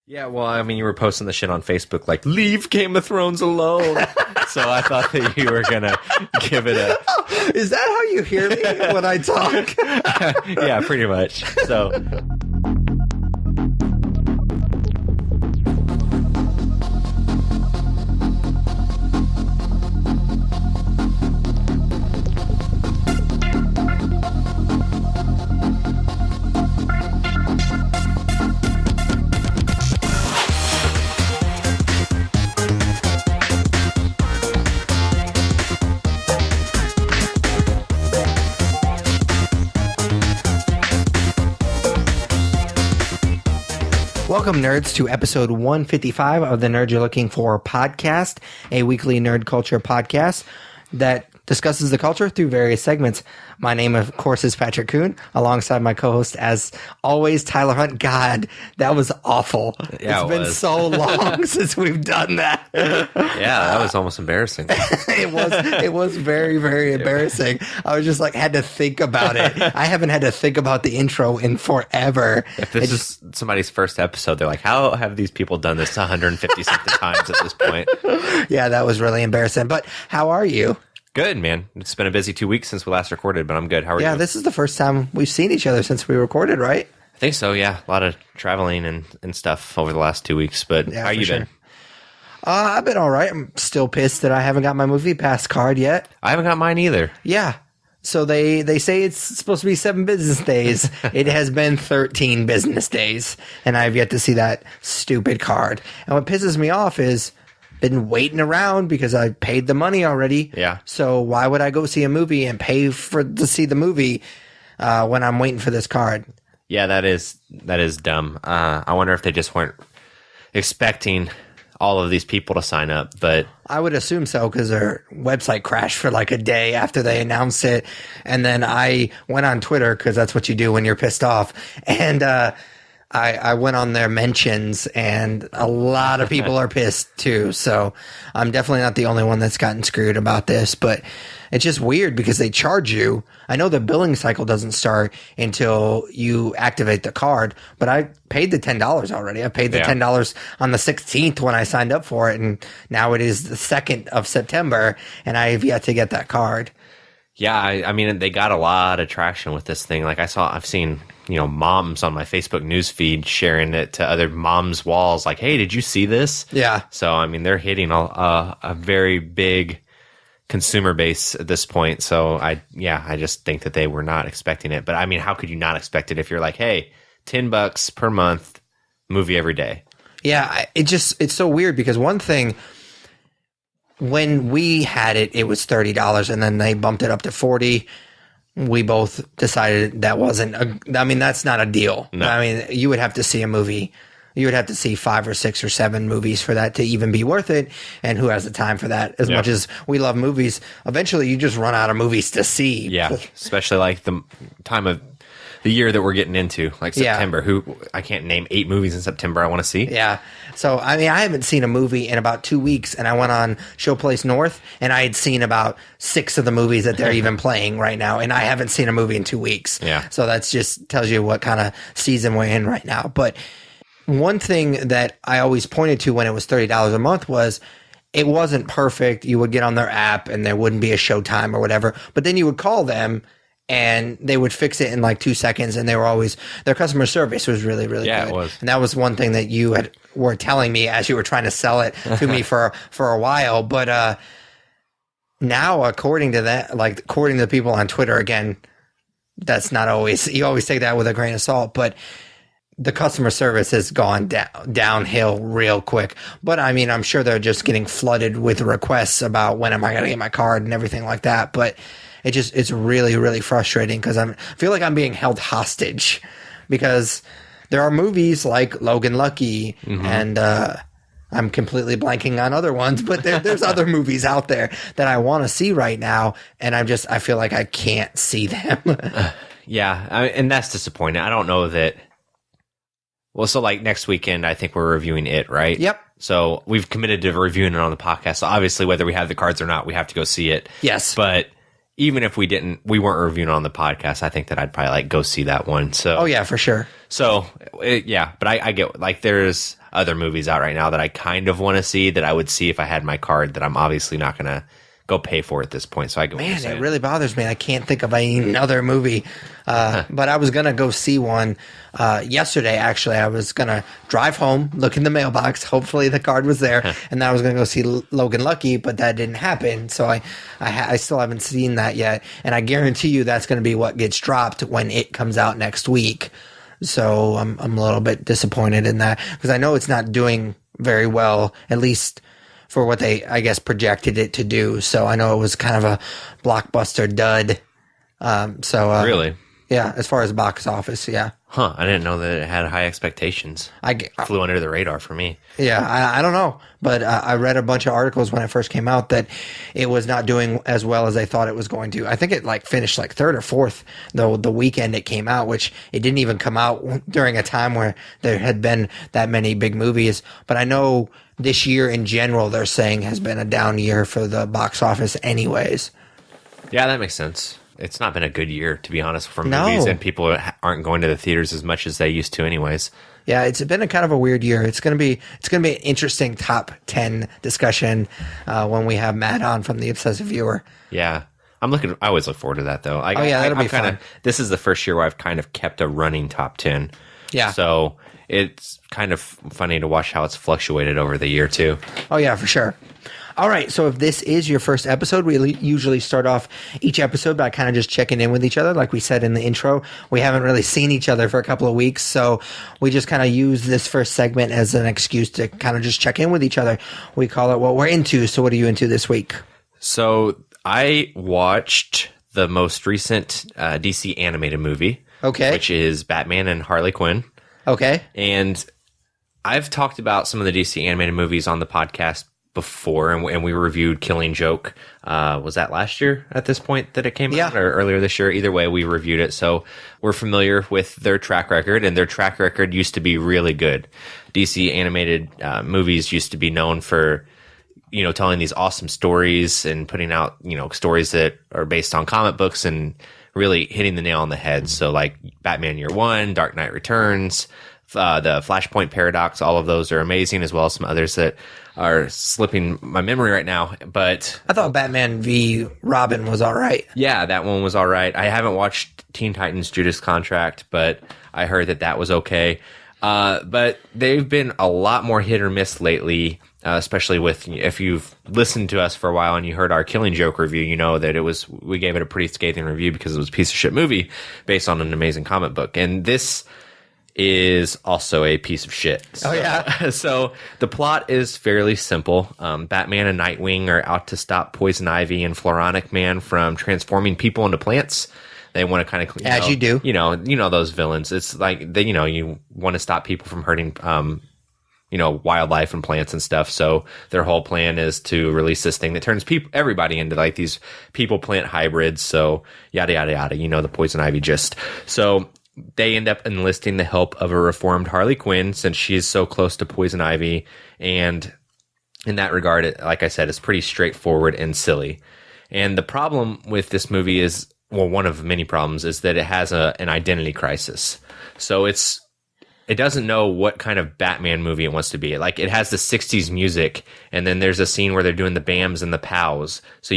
Yeah, well, I mean, you were posting the shit on Facebook like, leave Game of Thrones alone. So I thought that you were going to give it a... Is that how you hear me when I talk? Yeah, pretty much. So... Welcome, nerds, to episode 155 of the Nerd You're Looking For podcast, a weekly nerd culture podcast that discusses the culture through various segments. My name, of course, is Patrick Kuhn, alongside my co-host, as always, Tyler Hunt. God, that was awful. Yeah, it's been so long since we've done that. Yeah, that was almost embarrassing. It was very, very embarrassing. I was just like, had to think about it. I haven't had to think about the intro in forever. If this is somebody's first episode, they're like, how have these people done this 150 something times at this point? Yeah, that was really embarrassing. But how are you? Good, man. It's been a busy 2 weeks since we last recorded, but I'm good. How are you? Yeah, this is the first time we've seen each other since we recorded, right? I think so, yeah. A lot of traveling and stuff over the last 2 weeks, but Yeah, how you been? I've been all right. I'm still pissed that I haven't got my movie pass card yet. I haven't got mine either. Yeah. So they say it's supposed to be 7 business days. It has been 13 business days, and I've yet to see that stupid card. And what pisses me off is been waiting around because I paid the money already. Yeah. So why would I go see a movie and pay to see the movie when I'm waiting for this card? Yeah, that is dumb. I wonder if they just weren't expecting all of these people to sign up, but I would assume so because their website crashed for like a day after they announced it. And then I went on Twitter because that's what you do when you're pissed off. And I went on their mentions, and a lot of people are pissed too. So I'm definitely not the only one that's gotten screwed about this, but it's just weird because they charge you. I know the billing cycle doesn't start until you activate the card, but I paid the $10 already. I paid the $10 on the 16th when I signed up for it, and now it is the 2nd of September, and I have yet to get that card. yeah, I mean, they got a lot of traction with this thing. Like I've seen, moms on my Facebook news feed sharing it to other moms' walls. Like, hey, did you see this? Yeah. So, I mean, they're hitting a very big consumer base at this point. So, I just think that they were not expecting it. But I mean, how could you not expect it if you're like, hey, $10 per month, movie every day? Yeah, it's so weird because one thing, when we had it, it was $30, and then they bumped it up to $40. We both decided that wasn't that's not a deal. No. I mean, you would have to see a movie. You would have to see 5 or 6 or 7 movies for that to even be worth it. And who has the time for that? As much as we love movies, eventually you just run out of movies to see. Yeah, especially like the time of the year that we're getting into, like September. I can't name 8 movies in September I want to see. Yeah. So, I mean, I haven't seen a movie in about 2 weeks, and I went on Showplace North, and I had seen about 6 of the movies that they're even playing right now, and I haven't seen a movie in 2 weeks. Yeah. So that's just tells you what kind of season we're in right now. But one thing that I always pointed to when it was $30 a month was it wasn't perfect. You would get on their app, and there wouldn't be a showtime or whatever, but then you would call them, and they would fix it in like 2 seconds, and their customer service was really, really good. Yeah, it was. And that was one thing that you were telling me as you were trying to sell it to me for a while. But now, according to the people on Twitter, again, that's not always, you always take that with a grain of salt, but the customer service has gone downhill real quick. But I mean, I'm sure they're just getting flooded with requests about when am I going to get my card and everything like that. But it's really, really frustrating because I feel like I'm being held hostage because there are movies like Logan Lucky and I'm completely blanking on other ones, but there's other movies out there that I want to see right now, and I feel like I can't see them. And that's disappointing. I don't know that. Well, so like next weekend, I think we're reviewing it, right? Yep. So we've committed to reviewing it on the podcast. So obviously, whether we have the cards or not, we have to go see it. Yes. But even if we weren't reviewing it on the podcast, I think that I'd probably like go see that one. So, Oh yeah, for sure. So, but I get, like, there's other movies out right now that I kind of want to see that I would see if I had my card that I'm obviously not going to go pay for at this point. So I go, man, it really bothers me. I can't think of another movie. But I was going to go see one yesterday, actually. I was going to drive home, look in the mailbox. Hopefully the card was there. And then I was going to go see Logan Lucky, but that didn't happen. So I still haven't seen that yet. And I guarantee you that's going to be what gets dropped when it comes out next week. So I'm a little bit disappointed in that because I know it's not doing very well, at least for what they, I guess, projected it to do. So I know it was kind of a blockbuster dud. Really? Yeah, as far as box office, yeah. Huh, I didn't know that it had high expectations. Flew under the radar for me. Yeah, I don't know. But I read a bunch of articles when it first came out that it was not doing as well as they thought it was going to. I think it like finished like third or fourth the weekend it came out, which it didn't even come out during a time where there had been that many big movies. But I know this year in general, they're saying has been a down year for the box office anyways. Yeah, that makes sense. It's not been a good year, to be honest, for movies, and people aren't going to the theaters as much as they used to anyways. Yeah, it's been a kind of a weird year. It's gonna be an interesting top 10 discussion when we have Matt on from the Obsessive Viewer. Yeah. I always look forward to that though. That'll be fun. This is the first year where I've kind of kept a running top 10. Yeah. So it's kind of funny to watch how it's fluctuated over the year too. Oh yeah, for sure. All right, so if this is your first episode, we usually start off each episode by kind of just checking in with each other. Like we said in the intro, we haven't really seen each other for a couple of weeks, so we just kind of use this first segment as an excuse to kind of just check in with each other. We call it What We're Into. So what are you into this week? So I watched the most recent DC animated movie, which is Batman and Harley Quinn. Okay. And I've talked about some of the DC animated movies on the podcast before, and we reviewed Killing Joke. Was that last year at this point that it came out, or earlier this year? Either way, we reviewed it, so we're familiar with their track record, and their track record used to be really good. DC animated movies used to be known for, telling these awesome stories and putting out, stories that are based on comic books and really hitting the nail on the head. So like Batman Year One, Dark Knight Returns, the Flashpoint Paradox, all of those are amazing, as well as some others that are slipping my memory right now. But I thought Batman v Robin was all right. Yeah, that one was all right. I haven't watched Teen Titans Judas Contract, but I heard that was okay. But they've been a lot more hit or miss lately, especially with, if you've listened to us for a while and you heard our Killing Joke review, you know that we gave it a pretty scathing review because it was a piece of shit movie based on an amazing comic book. And this is also a piece of shit. Oh, yeah. So the plot is fairly simple. Batman and Nightwing are out to stop Poison Ivy and Floronic Man from transforming people into plants. They want to kind of, as you do, those villains. It's like you want to stop people from hurting, wildlife and plants and stuff. So their whole plan is to release this thing that turns everybody into like these people plant hybrids. So yada yada yada. The Poison Ivy gist. So they end up enlisting the help of a reformed Harley Quinn since she's so close to Poison Ivy. And in that regard, like I said, it's pretty straightforward and silly. And the problem with this movie is, well, one of many problems is that it has an identity crisis. So it doesn't know what kind of Batman movie it wants to be. Like, it has the 60s music, and then there's a scene where they're doing the BAMs and the POWs. So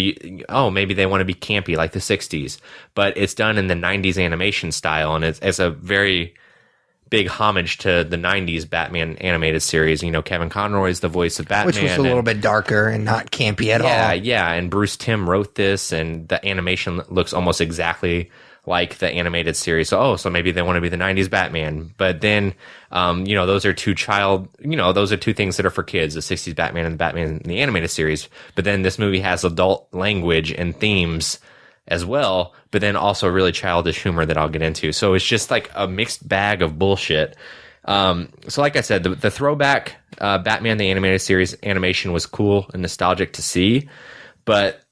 maybe they want to be campy like the 60s. But it's done in the 90s animation style, and it's a very big homage to the 90s Batman animated series. Kevin Conroy's the voice of Batman. Which was a little bit darker and not campy at all. Yeah, and Bruce Timm wrote this, and the animation looks almost exactly like the animated series. So maybe they want to be the 90s Batman. But then, those are two things that are for kids, the 60s Batman and the Batman in the animated series. But then this movie has adult language and themes as well, but then also really childish humor that I'll get into. So it's just like a mixed bag of bullshit. So like I said, the throwback Batman the animated series animation was cool and nostalgic to see, but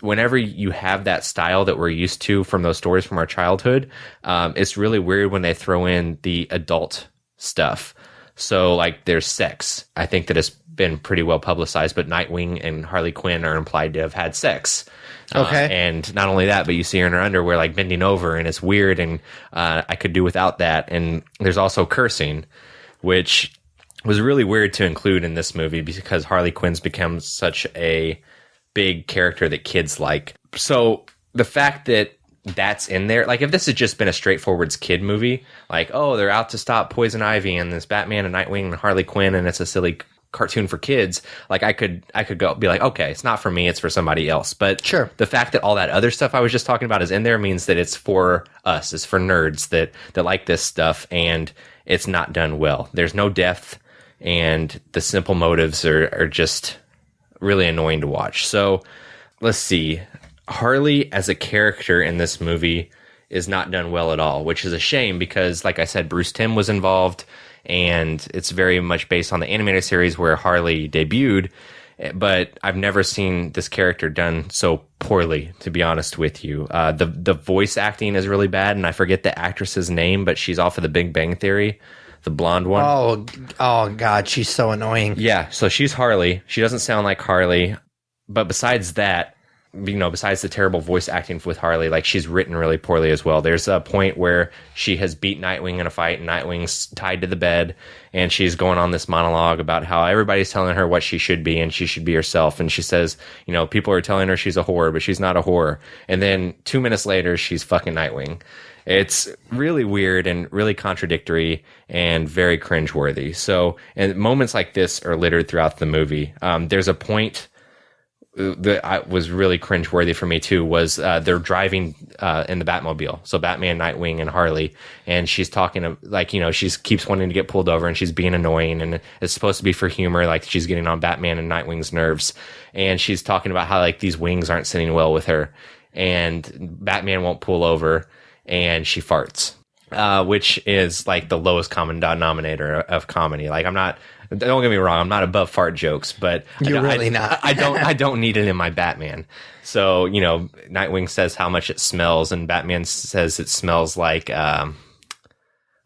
whenever you have that style that we're used to from those stories from our childhood, it's really weird when they throw in the adult stuff. So like there's sex. I think that it's been pretty well publicized, but Nightwing and Harley Quinn are implied to have had sex. Okay. And not only that, but you see her in her underwear, like bending over, and it's weird. And I could do without that. And there's also cursing, which was really weird to include in this movie because Harley Quinn's become such a big character that kids like. So the fact that that's in there, like if this had just been a straightforward kid movie, like, oh, they're out to stop Poison Ivy and this Batman and Nightwing and Harley Quinn, and it's a silly cartoon for kids, like I could go be like, okay, it's not for me, it's for somebody else. But sure, the fact that all that other stuff I was just talking about is in there means that it's for us, it's for nerds that like this stuff, and it's not done well. There's no depth, and the simple motives are just really annoying to watch. So let's see. Harley as a character in this movie is not done well at all, which is a shame because, like I said, Bruce Timm was involved, and it's very much based on the animated series where Harley debuted. But I've never seen this character done so poorly, to be honest with you. The voice acting is really bad, and I forget the actress's name, but she's off of The Big Bang Theory, the blonde one. Oh God, she's so annoying. Yeah, so she's Harley. She doesn't sound like Harley, but besides that, you know, besides the terrible voice acting with Harley, like she's written really poorly as well. There's a point where she has beat Nightwing in a fight, and Nightwing's tied to the bed, and she's going on this monologue about how everybody's telling her what she should be, and she should be herself. And she says, you know, people are telling her she's a whore, but she's not a whore. And then 2 minutes later, she's fucking Nightwing. It's really weird and really contradictory and very cringeworthy. So, and moments like this are littered throughout the movie. There's a point that was really cringeworthy for me too, was they're driving in the Batmobile. So Batman, Nightwing, and Harley, and she's talking like, you know, she keeps wanting to get pulled over, and she's being annoying, and it's supposed to be for humor, like she's getting on Batman and Nightwing's nerves, and she's talking about how like these wings aren't sitting well with her, and Batman won't pull over, and she farts, which is like the lowest common denominator of comedy. Like don't get me wrong, I'm not above fart jokes, but you're really not. I don't need it in my Batman. So, you know, Nightwing says how much it smells, and Batman says it smells like,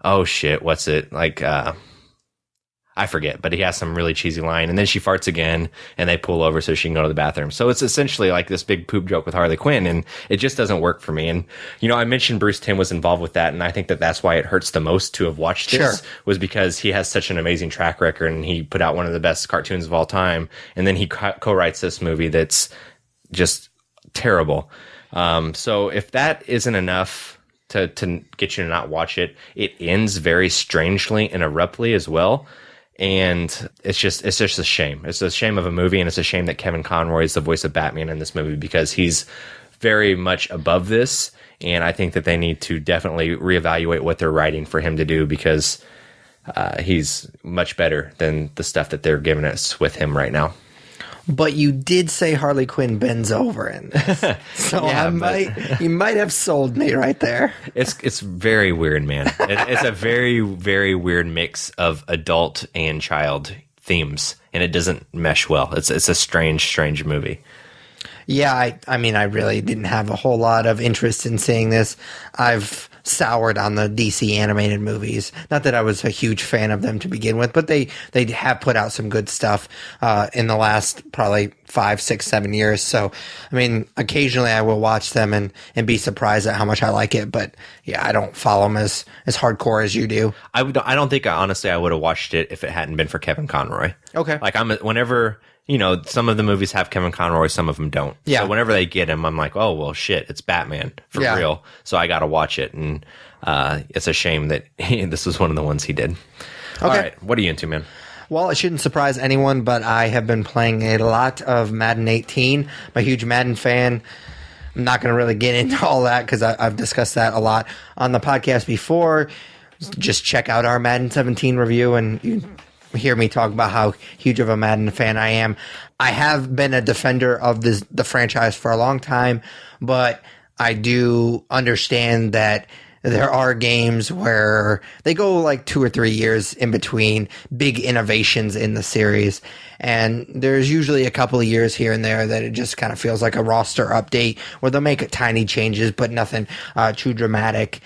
oh shit, what's it? Like, I forget, but he has some really cheesy line, and then she farts again, and they pull over so she can go to the bathroom. So it's essentially like this big poop joke with Harley Quinn, and it just doesn't work for me. And, you know, I mentioned Bruce Timm was involved with that, and I think that that's why it hurts the most to have watched this, was because he has such an amazing track record, and he put out one of the best cartoons of all time, and then he co-writes this movie that's just terrible. So if that isn't enough to get you to not watch it, it ends very strangely and abruptly as well. And it's just a shame. It's a shame of a movie, and it's a shame that Kevin Conroy is the voice of Batman in this movie, because he's very much above this, and I think that they need to definitely reevaluate what they're writing for him to do, because he's much better than the stuff that they're giving us with him right now. But you did say Harley Quinn bends over in this. So yeah, you might have sold me right there. It's very weird, man. It's a very, very weird mix of adult and child themes, and it doesn't mesh well. It's a strange movie. Yeah, I mean, I really didn't have a whole lot of interest in seeing this. I've soured on the DC animated movies. Not that I was a huge fan of them to begin with, but they have put out some good stuff in the last probably 5, 6, 7 years. So, I mean, occasionally I will watch them and be surprised at how much I like it. But yeah, I don't follow them as hardcore as you do. I don't think honestly I would have watched it if it hadn't been for Kevin Conroy. Okay, like whenever. You know, some of the movies have Kevin Conroy, some of them don't. Yeah. So whenever they get him, I'm like, oh, well, shit, it's Batman for real. So I got to watch it. And it's a shame that this was one of the ones he did. Okay. All right. What are you into, man? Well, it shouldn't surprise anyone, but I have been playing a lot of Madden 18. I'm a huge Madden fan. I'm not going to really get into all that because I've discussed that a lot on the podcast before. Just check out our Madden 17 review, and you hear me talk about how huge of a Madden fan I am. I have been a defender of the franchise for a long time, but I do understand that there are games where they go like 2 or 3 years in between big innovations in the series, and there's usually a couple of years here and there that it just kind of feels like a roster update where they'll make tiny changes but nothing too dramatic.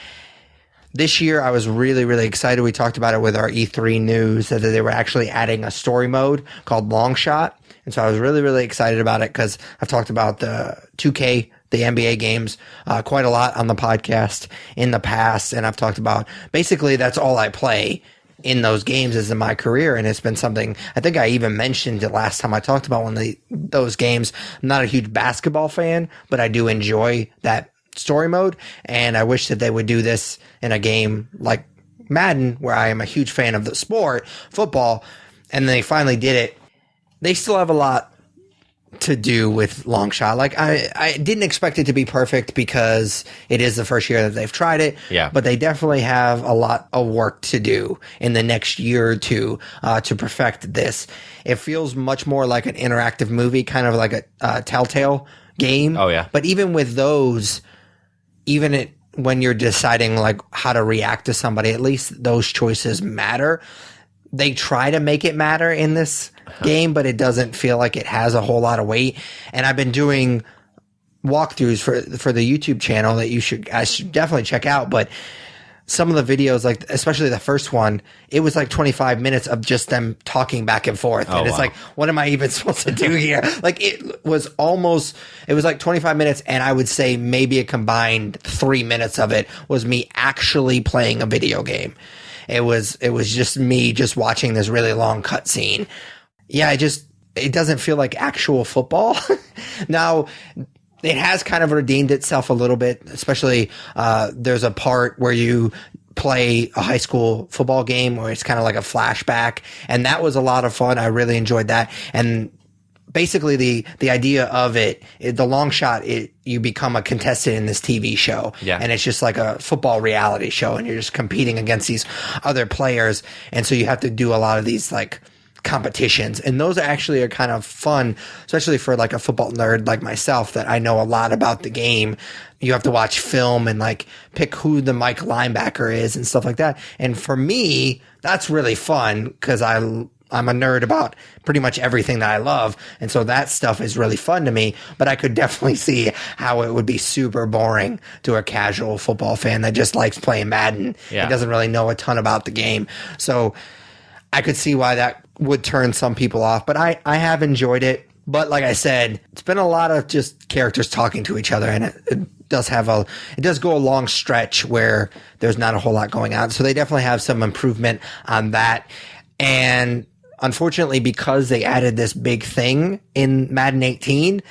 this year I was really, really excited. We talked about it with our E3 news that they were actually adding a story mode called Long Shot. And so I was really, really excited about it because I've talked about the 2K, the NBA games, quite a lot on the podcast in the past. And I've talked about basically that's all I play in those games is in my career. And it's been something, I think I even mentioned it last time I talked about those games. I'm not a huge basketball fan, but I do enjoy that story mode. And I wish that they would do this in a game like Madden, where I am a huge fan of the sport, football. And they finally did it. They still have a lot to do with Long Shot. Like I didn't expect it to be perfect because it is the first year that they've tried it. Yeah. But they definitely have a lot of work to do in the next year or two to perfect this. It feels much more like an interactive movie, kind of like a Telltale game. Oh yeah. But even with those, when you're deciding like how to react to somebody, at least those choices matter. They try to make it matter in this game, but it doesn't feel like it has a whole lot of weight. And I've been doing walkthroughs for the YouTube channel that I should definitely check out. But some of the videos, like especially the first one, it was like 25 minutes of just them talking back and forth. And it's like, what am I even supposed to do here? Like it was like 25 minutes. And I would say maybe a combined 3 minutes of it was me actually playing a video game. It was just me just watching this really long cutscene. Yeah, it doesn't feel like actual football. Now, it has kind of redeemed itself a little bit, especially there's a part where you play a high school football game where it's kind of like a flashback, and that was a lot of fun. I really enjoyed that. And basically the idea of the Long Shot, you become a contestant in this TV show. Yeah. And it's just like a football reality show, and you're just competing against these other players. And so you have to do a lot of these like competitions, and those actually are kind of fun, especially for like a football nerd like myself that I know a lot about the game. You have to watch film and like pick who the Mike linebacker is and stuff like that. And for me, that's really fun because I'm a nerd about pretty much everything that I love. And so that stuff is really fun to me, but I could definitely see how it would be super boring to a casual football fan that just likes playing Madden. Yeah. And doesn't really know a ton about the game. So I could see why that would turn some people off, but I have enjoyed it. But like I said, it's been a lot of just characters talking to each other, and it does go a long stretch where there's not a whole lot going on. So they definitely have some improvement on that. And unfortunately, because they added this big thing in Madden 18,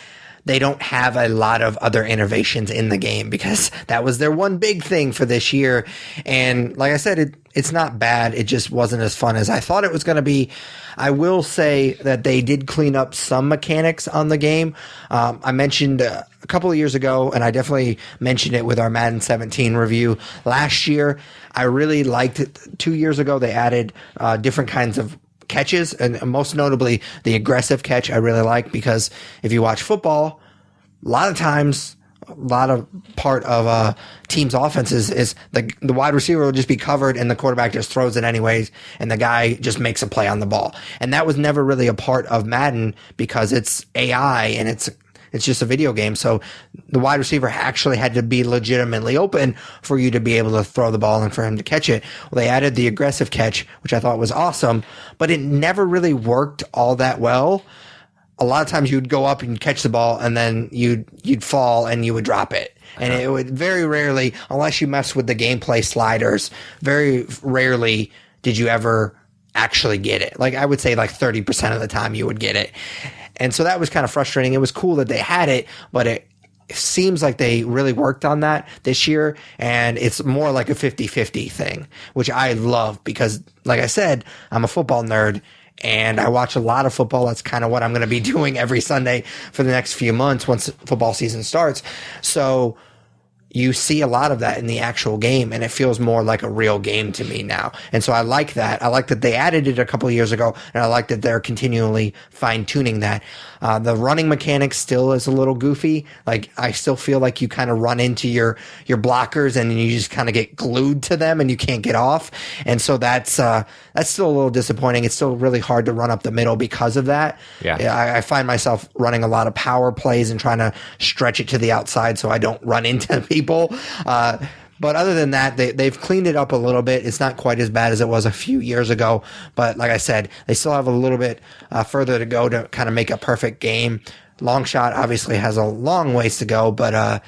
they don't have a lot of other innovations in the game because that was their one big thing for this year. And like I said, it's not bad. It just wasn't as fun as I thought it was going to be. I will say that they did clean up some mechanics on the game. I mentioned a couple of years ago, and I definitely mentioned it with our Madden 17 review last year. I really liked it. 2 years ago, they added different kinds of catches, and most notably the aggressive catch I really like, because if you watch football, a lot of times, a lot of part of a team's offense is the wide receiver will just be covered and the quarterback just throws it anyways, and the guy just makes a play on the ball. And that was never really a part of Madden because it's AI and it's just a video game. So the wide receiver actually had to be legitimately open for you to be able to throw the ball and for him to catch it. Well, they added the aggressive catch, which I thought was awesome, but it never really worked all that well. A lot of times you'd go up and catch the ball and then you'd fall and you would drop it. And it would very rarely, unless you mess with the gameplay sliders, very rarely did you ever actually get it. Like I would say like 30% of the time you would get it. And so that was kind of frustrating. It was cool that they had it, but it seems like they really worked on that this year. And it's more like a 50-50 thing, which I love because, like I said, I'm a football nerd and I watch a lot of football. That's kind of what I'm going to be doing every Sunday for the next few months once football season starts. So you see a lot of that in the actual game, and it feels more like a real game to me now. And so I like that. I like that they added it a couple of years ago, and I like that they're continually fine-tuning that. The running mechanic still is a little goofy. Like, I still feel like you kind of run into your blockers, and you just kind of get glued to them, and you can't get off. And so that's still a little disappointing. It's still really hard to run up the middle because of that. Yeah. I find myself running a lot of power plays and trying to stretch it to the outside so I don't run into people. But other than that, they've cleaned it up a little bit. It's not quite as bad as it was a few years ago. But like I said, they still have a little bit further to go to kind of make a perfect game. Longshot obviously has a long ways to go, but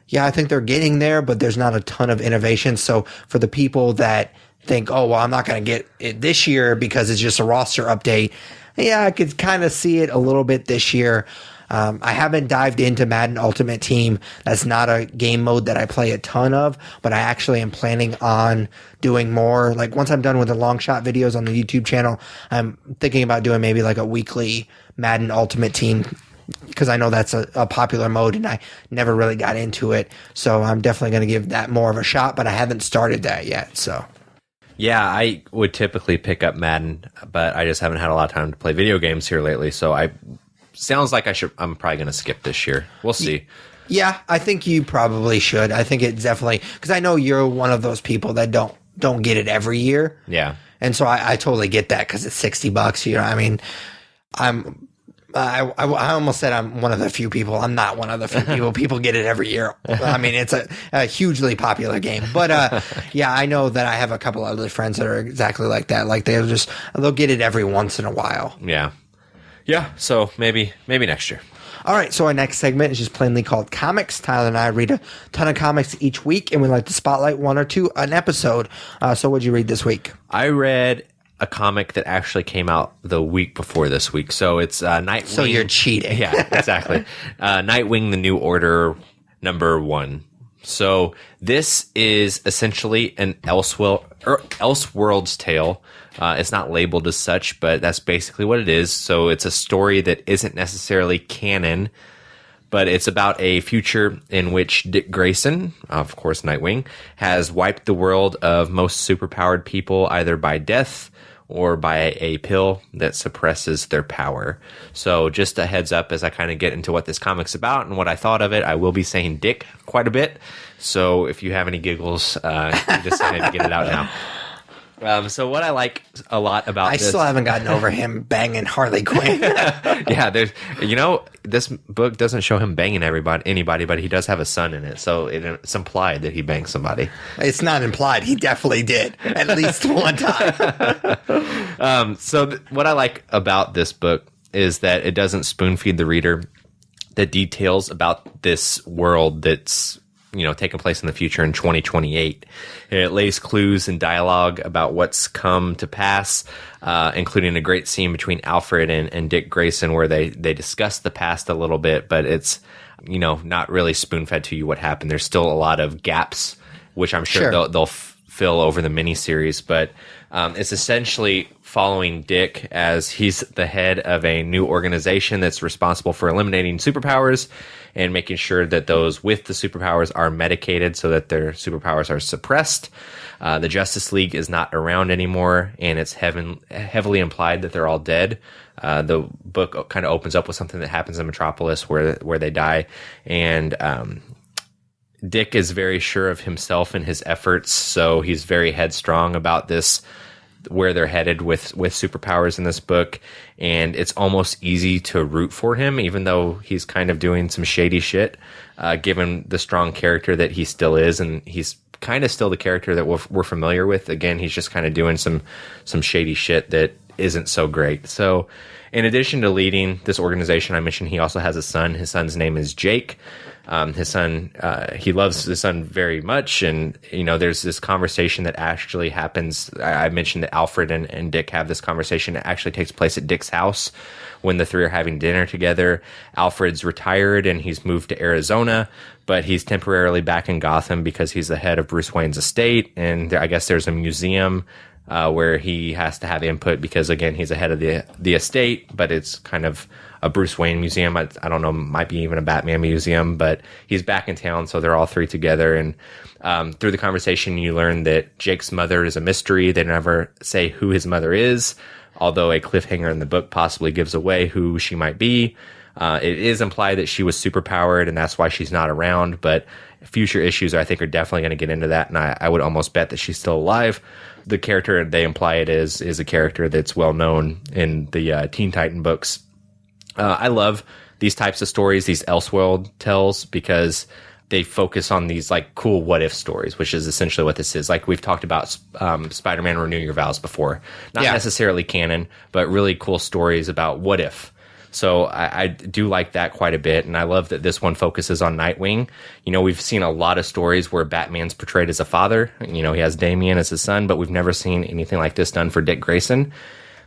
yeah, I think they're getting there, but there's not a ton of innovation. So for the people that think, oh, well, I'm not going to get it this year because it's just a roster update, yeah, I could kind of see it a little bit this year. I haven't dived into Madden Ultimate Team. That's not a game mode that I play a ton of, but I actually am planning on doing more. Like once I'm done with the long shot videos on the YouTube channel, I'm thinking about doing maybe like a weekly Madden Ultimate Team because I know that's a popular mode and I never really got into it. So I'm definitely going to give that more of a shot, but I haven't started that yet. So. Yeah, I would typically pick up Madden, but I just haven't had a lot of time to play video games here lately. So sounds like I'm probably going to skip this year. We'll see. Yeah, I think you probably should. I think it definitely, because I know you're one of those people that don't get it every year. Yeah. And so I totally get that because it's $60. You know, I mean, I almost said I'm one of the few people. I'm not one of the few people. People get it every year. I mean, it's a hugely popular game. But yeah, I know that I have a couple other friends that are exactly like that. Like they'll get it every once in a while. Yeah. Yeah. So maybe next year. All right, so our next segment is just plainly called Comics. Tyler and I read a ton of comics each week, and we like to spotlight one or two an episode. So what'd you read this week? I read a comic that actually came out the week before this week. So it's Nightwing. So you're cheating. Yeah, exactly. Nightwing, The New Order, #1. So this is essentially an Elseworlds tale. It's not labeled as such, but that's basically what it is. So it's a story that isn't necessarily canon, but it's about a future in which Dick Grayson, of course Nightwing, has wiped the world of most superpowered people either by death or by a pill that suppresses their power. So just a heads up as I kind of get into what this comic's about and what I thought of it. I will be saying Dick quite a bit. So if you have any giggles, you just get it out now. So what I like a lot about this... I still haven't gotten over him banging Harley Quinn. Yeah, this book doesn't show him banging anybody, but he does have a son in it. So it's implied that he banged somebody. It's not implied. He definitely did. At least one time. What I like about this book is that it doesn't spoon feed the reader the details about this world that's taking place in the future in 2028. It lays clues and dialogue about what's come to pass, including a great scene between Alfred and Dick Grayson where they discuss the past a little bit, but it's, not really spoon-fed to you what happened. There's still a lot of gaps, which I'm sure they'll fill over the miniseries, but it's essentially following Dick as he's the head of a new organization that's responsible for eliminating superpowers and making sure that those with the superpowers are medicated so that their superpowers are suppressed. The Justice League is not around anymore, and it's heavily implied that they're all dead. The book kind of opens up with something that happens in Metropolis where they die, and Dick is very sure of himself and his efforts, so he's very headstrong about this, where they're headed with superpowers in this book, and it's almost easy to root for him, even though he's kind of doing some shady shit, given the strong character that he still is, and he's kind of still the character that we're familiar with. Again, he's just kind of doing some shady shit that isn't so great. So in addition to leading this organization, I mentioned he also has a son. His son's name is Jake. His son, he loves his son very much. And, there's this conversation that actually happens. I mentioned that Alfred and Dick have this conversation. It actually takes place at Dick's house when the three are having dinner together. Alfred's retired and he's moved to Arizona, but he's temporarily back in Gotham because he's the head of Bruce Wayne's estate. And I guess there's a museum where he has to have input because, again, he's the head of the estate, but it's kind of a Bruce Wayne museum. I don't know, might be even a Batman museum, but he's back in town, so they're all three together. And through the conversation, you learn that Jake's mother is a mystery. They never say who his mother is, although a cliffhanger in the book possibly gives away who she might be. It is implied that she was superpowered, and that's why she's not around, but future issues, I think, are definitely going to get into that, and I would almost bet that she's still alive. The character they imply it is a character that's well known in the Teen Titan books. I love these types of stories, these Elseworld tells, because they focus on these like cool what if stories, which is essentially what this is. Like we've talked about Spider-Man Renew Your Vows before. Not necessarily canon, but really cool stories about what if. So I do like that quite a bit, and I love that this one focuses on Nightwing. You know, we've seen a lot of stories where Batman's portrayed as a father. You know, he has Damian as his son, but we've never seen anything like this done for Dick Grayson.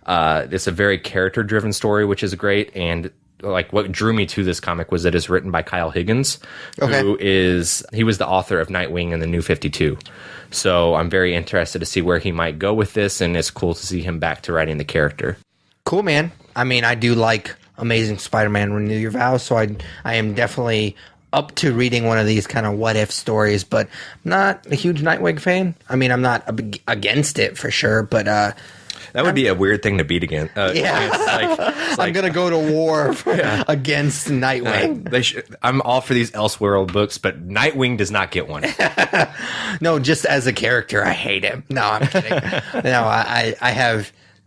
It's a very character-driven story, which is great, and like what drew me to this comic was that it's written by Kyle Higgins, he was the author of Nightwing and the New 52. So I'm very interested to see where he might go with this, and it's cool to see him back to writing the character. Cool, man. I mean, I do like Amazing Spider-Man Renew Your Vows, so I am definitely up to reading one of these kind of what-if stories, but I'm not a huge Nightwing fan. I mean, I'm not against it for sure, but... that would be a weird thing to beat again. I'm going to go to war against Nightwing. I'm all for these Elseworld books, but Nightwing does not get one. No, just as a character, I hate him. No, I'm kidding. No, I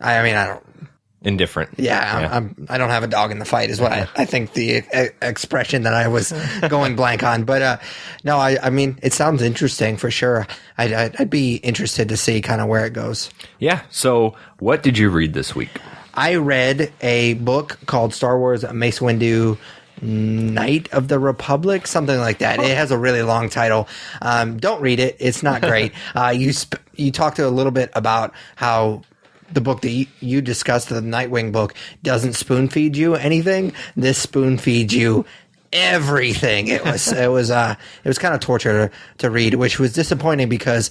don't... Indifferent. I don't have a dog in the fight is what I think the expression that I was going blank on. But no, I mean, it sounds interesting for sure. I'd be interested to see kind of where it goes. Yeah. So what did you read this week? I read a book called Star Wars Mace Windu Knight of the Republic, something like that. It has a really long title. Don't read it. It's not great. You talked a little bit about how the book that you discussed, the Nightwing book, doesn't spoon feed you anything. This spoon feeds you everything. It was kind of torture to read, which was disappointing because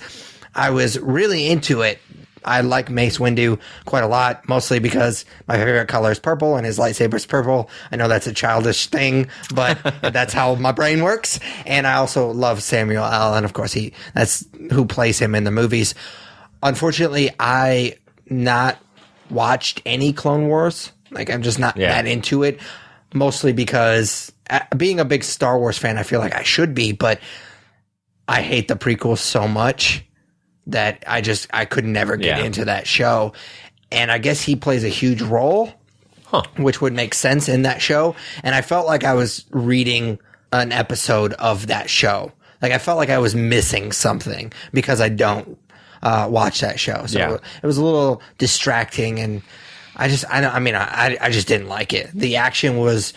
I was really into it. I like Mace Windu quite a lot, mostly because my favorite color is purple and his lightsaber is purple. I know that's a childish thing, but that's how my brain works. And I also love Samuel L. And of course, that's who plays him in the movies. Unfortunately, I not watched any Clone Wars. Like, I'm just not that into it, mostly because being a big Star Wars fan, I feel like I should be, but I hate the prequels so much that I could never get into that show. And I guess he plays a huge role, which would make sense in that show. And I felt like I was reading an episode of that show. Like, I felt like I was missing something because I don't watch that show. So it was a little distracting, and I just didn't like it. The action was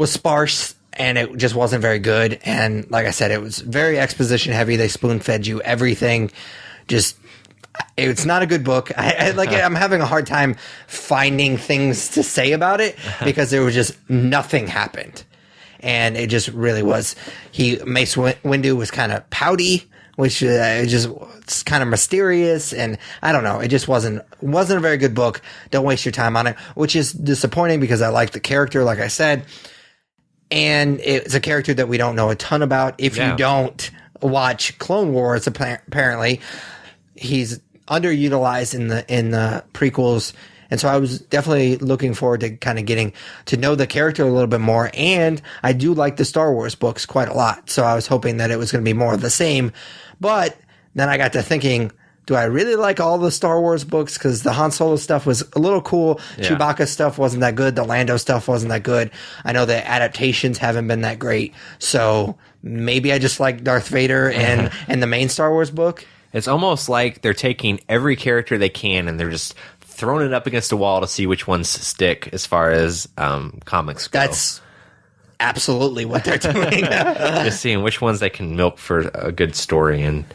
sparse, and it just wasn't very good. And like I said, it was very exposition heavy. They spoon fed you everything. It's not a good book. I'm having a hard time finding things to say about it because there was just nothing happened. And it just really was. Mace Windu was kind of pouty, which it's kind of mysterious, and I don't know. It just wasn't a very good book. Don't waste your time on it, which is disappointing because I like the character, like I said, and it's a character that we don't know a ton about. If you don't watch Clone Wars, apparently he's underutilized in the prequels. And so I was definitely looking forward to kind of getting to know the character a little bit more. And I do like the Star Wars books quite a lot. So I was hoping that it was going to be more of the same. But then I got to thinking, do I really like all the Star Wars books? Because the Han Solo stuff was a little cool. Yeah. Chewbacca stuff wasn't that good. The Lando stuff wasn't that good. I know the adaptations haven't been that great. So maybe I just like Darth Vader and the main Star Wars book. It's almost like they're taking every character they can and they're just throwing it up against a wall to see which ones stick as far as comics go. That's absolutely what they're doing. Just seeing which ones they can milk for a good story. And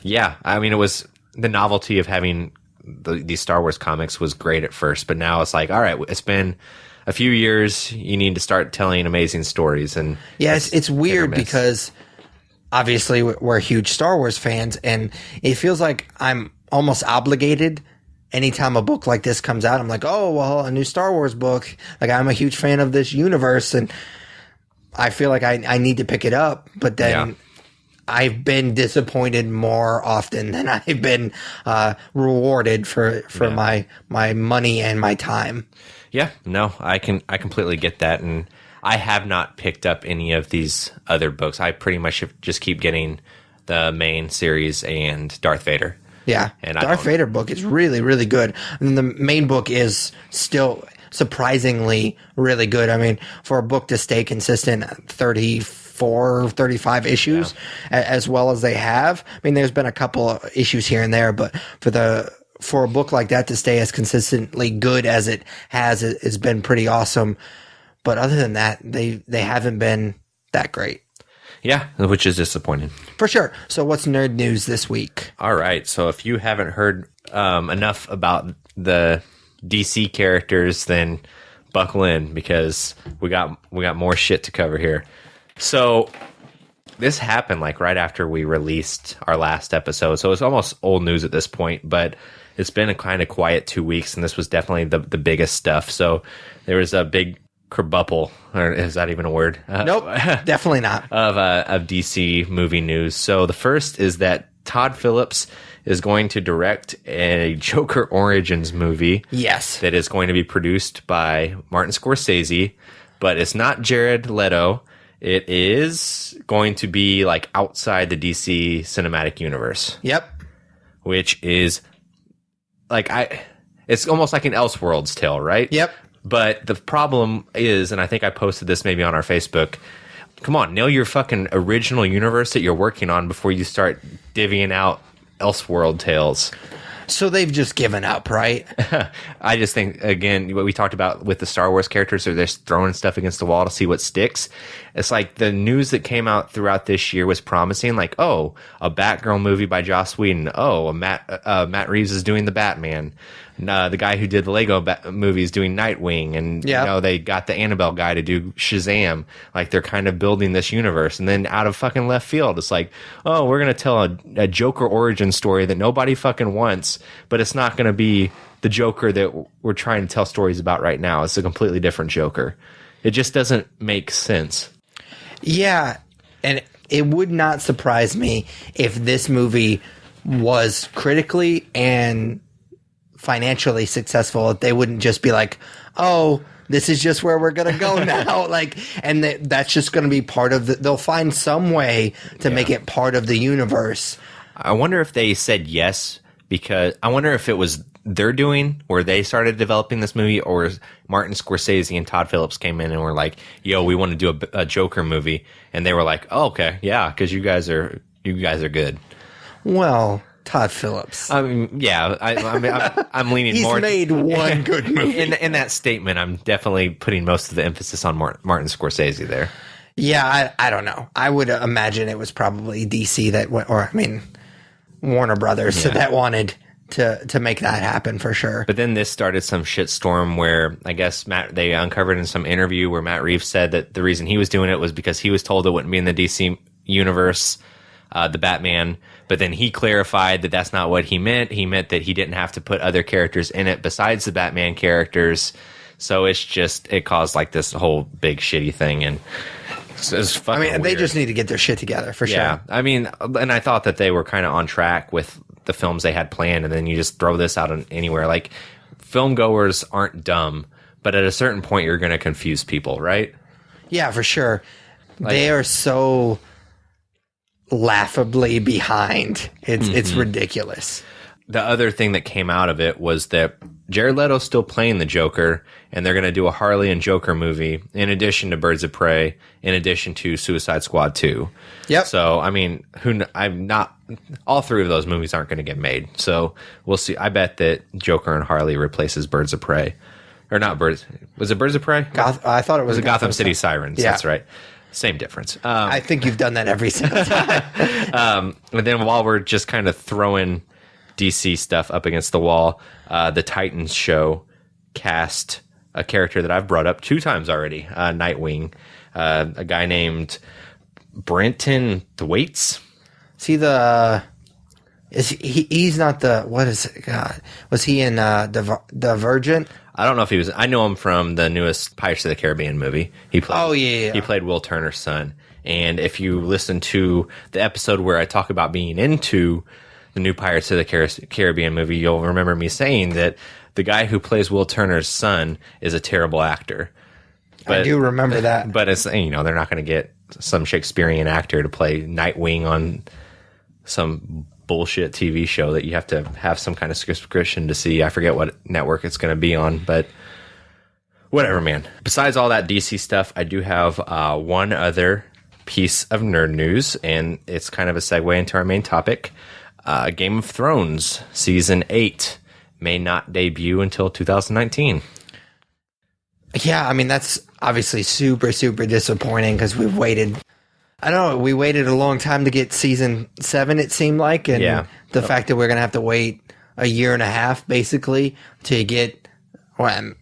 yeah, I mean, it was the novelty of having these Star Wars comics was great at first, but now it's like, all right, it's been a few years. You need to start telling amazing stories. And yeah, it's weird because obviously we're huge Star Wars fans, and it feels like I'm almost obligated. Anytime a book like this comes out, I'm like, oh, well, a new Star Wars book. Like, I'm a huge fan of this universe, and I feel like I need to pick it up. But then I've been disappointed more often than I've been rewarded for my money and my time. Yeah, no, I completely get that. And I have not picked up any of these other books. I pretty much just keep getting the main series and Darth Vader. Yeah, and Darth Vader book is really, really good. And the main book is still surprisingly really good. I mean, for a book to stay consistent 30, 34, 35 issues as well as they have. I mean, there's been a couple of issues here and there, but for a book like that to stay as consistently good as it has been pretty awesome. But other than that, they haven't been that great. Yeah, which is disappointing. For sure. So what's nerd news this week? All right. So if you haven't heard enough about the DC characters, then buckle in because we got more shit to cover here. So this happened like right after we released our last episode. So it's almost old news at this point, but it's been a kind of quiet 2 weeks, and this was definitely the biggest stuff. So there was a big kerbuckle, or is that even a word? Nope, definitely not. Of DC movie news. So the first is that Todd Phillips is going to direct a Joker Origins movie. Yes. That is going to be produced by Martin Scorsese, but it's not Jared Leto. It is going to be like outside the DC cinematic universe. Yep. Which is like it's almost like an Elseworlds tale, right? Yep. But the problem is, and I think I posted this maybe on our Facebook, come on, nail your fucking original universe that you're working on before you start divvying out Elseworld tales. So they've just given up, right? I just think, again, what we talked about with the Star Wars characters, they're just throwing stuff against the wall to see what sticks. It's like the news that came out throughout this year was promising, like, oh, a Batgirl movie by Joss Whedon. Oh, Matt Reeves is doing the Batman. The guy who did the Lego movie is doing Nightwing, and you know, they got the Annabelle guy to do Shazam. Like, they're kind of building this universe, and then out of fucking left field, it's like, oh, we're gonna tell a Joker origin story that nobody fucking wants, but it's not gonna be the Joker that we're trying to tell stories about right now. It's a completely different Joker. It just doesn't make sense. Yeah, and it would not surprise me if this movie was critically and financially successful, if they wouldn't just be like, oh, this is just where we're gonna go now, like, and that's just gonna be part of they'll find some way to make it part of the universe. I wonder if they said yes, because I wonder if it was they're doing where they started developing this movie, or Martin Scorsese and Todd Phillips came in and were like, yo, we want to do a Joker movie, and they were like, oh, okay, yeah, because you guys are good. Well, Todd Phillips. I mean, yeah, I'm leaning more. He's made one good movie. In that statement, I'm definitely putting most of the emphasis on Martin Scorsese there. Yeah, I don't know. I would imagine it was probably DC Warner Brothers that wanted to make that happen for sure. But then this started some shitstorm where I guess they uncovered in some interview where Matt Reeves said that the reason he was doing it was because he was told it wouldn't be in the DC universe, the Batman. But then he clarified that that's not what he meant. He meant that he didn't have to put other characters in it besides the Batman characters. So it caused like this whole big shitty thing. And it's fucking weird. They just need to get their shit together for sure. Yeah. I mean, and I thought that they were kind of on track with the films they had planned. And then you just throw this out anywhere. Like, film goers aren't dumb, but at a certain point you're going to confuse people, right? Yeah, for sure. They are so laughably behind. It's ridiculous. The other thing that came out of it was that Jared Leto's still playing the Joker, and they're going to do a Harley and Joker movie in addition to Birds of Prey, in addition to Suicide Squad 2. Yep. So, I mean, all three of those movies aren't going to get made. So, we'll see. I bet that Joker and Harley replaces Birds of Prey. Or not Birds. Was it Birds of Prey? I thought it was Gotham City Sirens. Yeah. That's right. Same difference. I think you've done that every single time. And then while we're just kind of throwing DC stuff up against the wall, the Titans show cast a character that I've brought up 2 times already, Nightwing, a guy named Brenton Thwaites. He's not the, what is it? God, was he in Divergent? I don't know if he was. I know him from the newest Pirates of the Caribbean movie. He played Will Turner's son. And if you listen to the episode where I talk about being into the new Pirates of the Caribbean movie, you'll remember me saying that the guy who plays Will Turner's son is a terrible actor. But, I do remember that. But it's, they're not going to get some Shakespearean actor to play Nightwing on some bullshit TV show that you have to have some kind of subscription to see. I forget what network it's going to be on, but whatever, man. Besides all that DC stuff, I do have one other piece of nerd news, and it's kind of a segue into our main topic. Game of Thrones Season 8 may not debut until 2019. Yeah, I mean, that's obviously super, super disappointing because we've waited. I don't know. We waited a long time to get Season 7, it seemed like. And the fact that we're going to have to wait a year and a half, basically, to get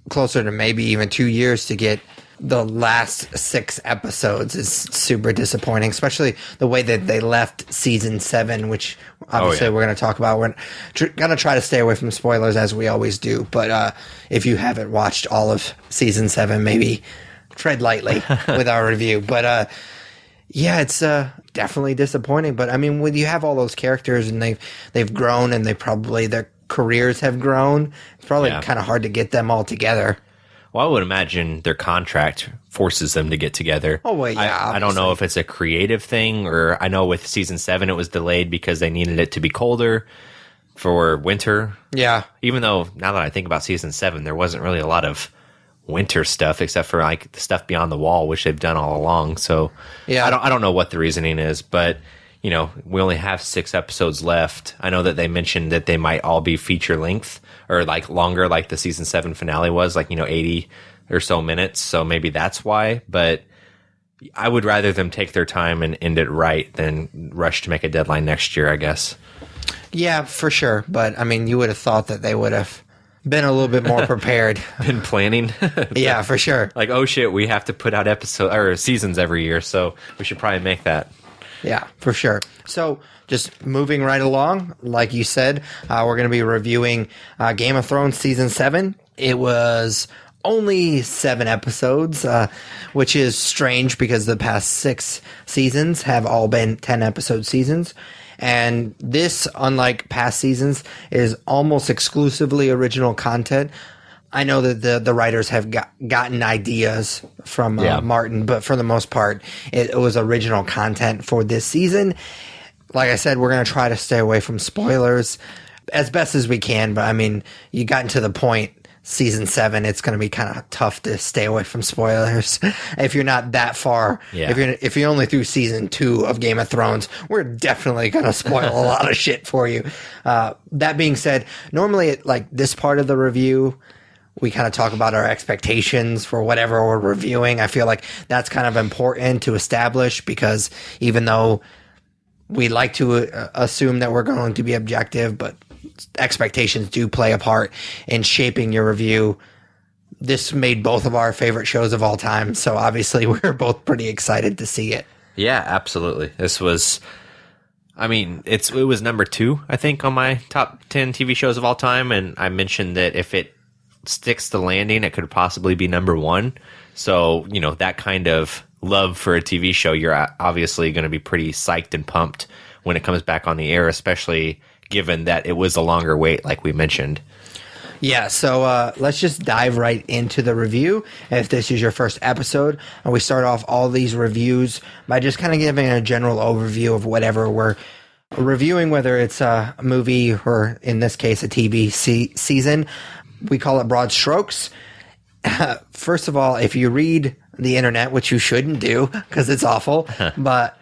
closer to maybe even 2 years to get the last 6 episodes is super disappointing, especially the way that they left Season 7, which obviously we're going to talk about. We're going to try to stay away from spoilers as we always do. But if you haven't watched all of Season 7, maybe tread lightly with our review. But yeah, it's definitely disappointing. But I mean, when you have all those characters and they've grown and their careers have grown, it's probably kind of hard to get them all together. Well, I would imagine their contract forces them to get together. Oh, wait, yeah. I don't know if it's a creative thing, or I know with Season 7 it was delayed because they needed it to be colder for winter. Yeah. Even though, now that I think about Season 7, there wasn't really a lot of winter stuff except for like the stuff beyond the wall, which they've done all along. So yeah, I don't know what the reasoning is, but you know, we only have 6 episodes left. I know that they mentioned that they might all be feature length or like longer, like the Season 7 finale was, like, 80 or so minutes. So maybe that's why. But I would rather them take their time and end it right than rush to make a deadline next year, I guess. Yeah, for sure. But I mean, you would have thought that they would have been a little bit more prepared. Been planning. Yeah, for sure. Like, oh shit, we have to put out seasons every year, so we should probably make that. Yeah, for sure. So just moving right along, like you said, we're going to be reviewing Game of Thrones Season 7. It was only 7 episodes, which is strange because the past 6 seasons have all been 10-episode seasons. And this, unlike past seasons, is almost exclusively original content. I know that the writers have gotten ideas from Martin, but for the most part, it was original content for this season. Like I said, we're going to try to stay away from spoilers as best as we can. But I mean, you gotten to the point, Season 7, it's going to be kind of tough to stay away from spoilers if you're not that far. Yeah. If you're only through Season 2 of Game of Thrones, we're definitely going to spoil a lot of shit for you. That being said, normally at like this part of the review, we kind of talk about our expectations for whatever we're reviewing. I feel like that's kind of important to establish because even though we like to assume that we're going to be objective, but expectations do play a part in shaping your review. This made both of our favorite shows of all time, so obviously we're both pretty excited to see it. Yeah, absolutely. This was, I mean, it was number 2, I think, on my top 10 TV shows of all time, and I mentioned that if it sticks the landing, it could possibly be number 1. So, that kind of love for a TV show, you're obviously going to be pretty psyched and pumped when it comes back on the air, especially given that it was a longer wait, like we mentioned. Yeah, so let's just dive right into the review. If this is your first episode, and we start off all these reviews by just kind of giving a general overview of whatever we're reviewing, whether it's a movie or, in this case, a TV season. We call it broad strokes. First of all, if you read the internet, which you shouldn't do because it's awful, but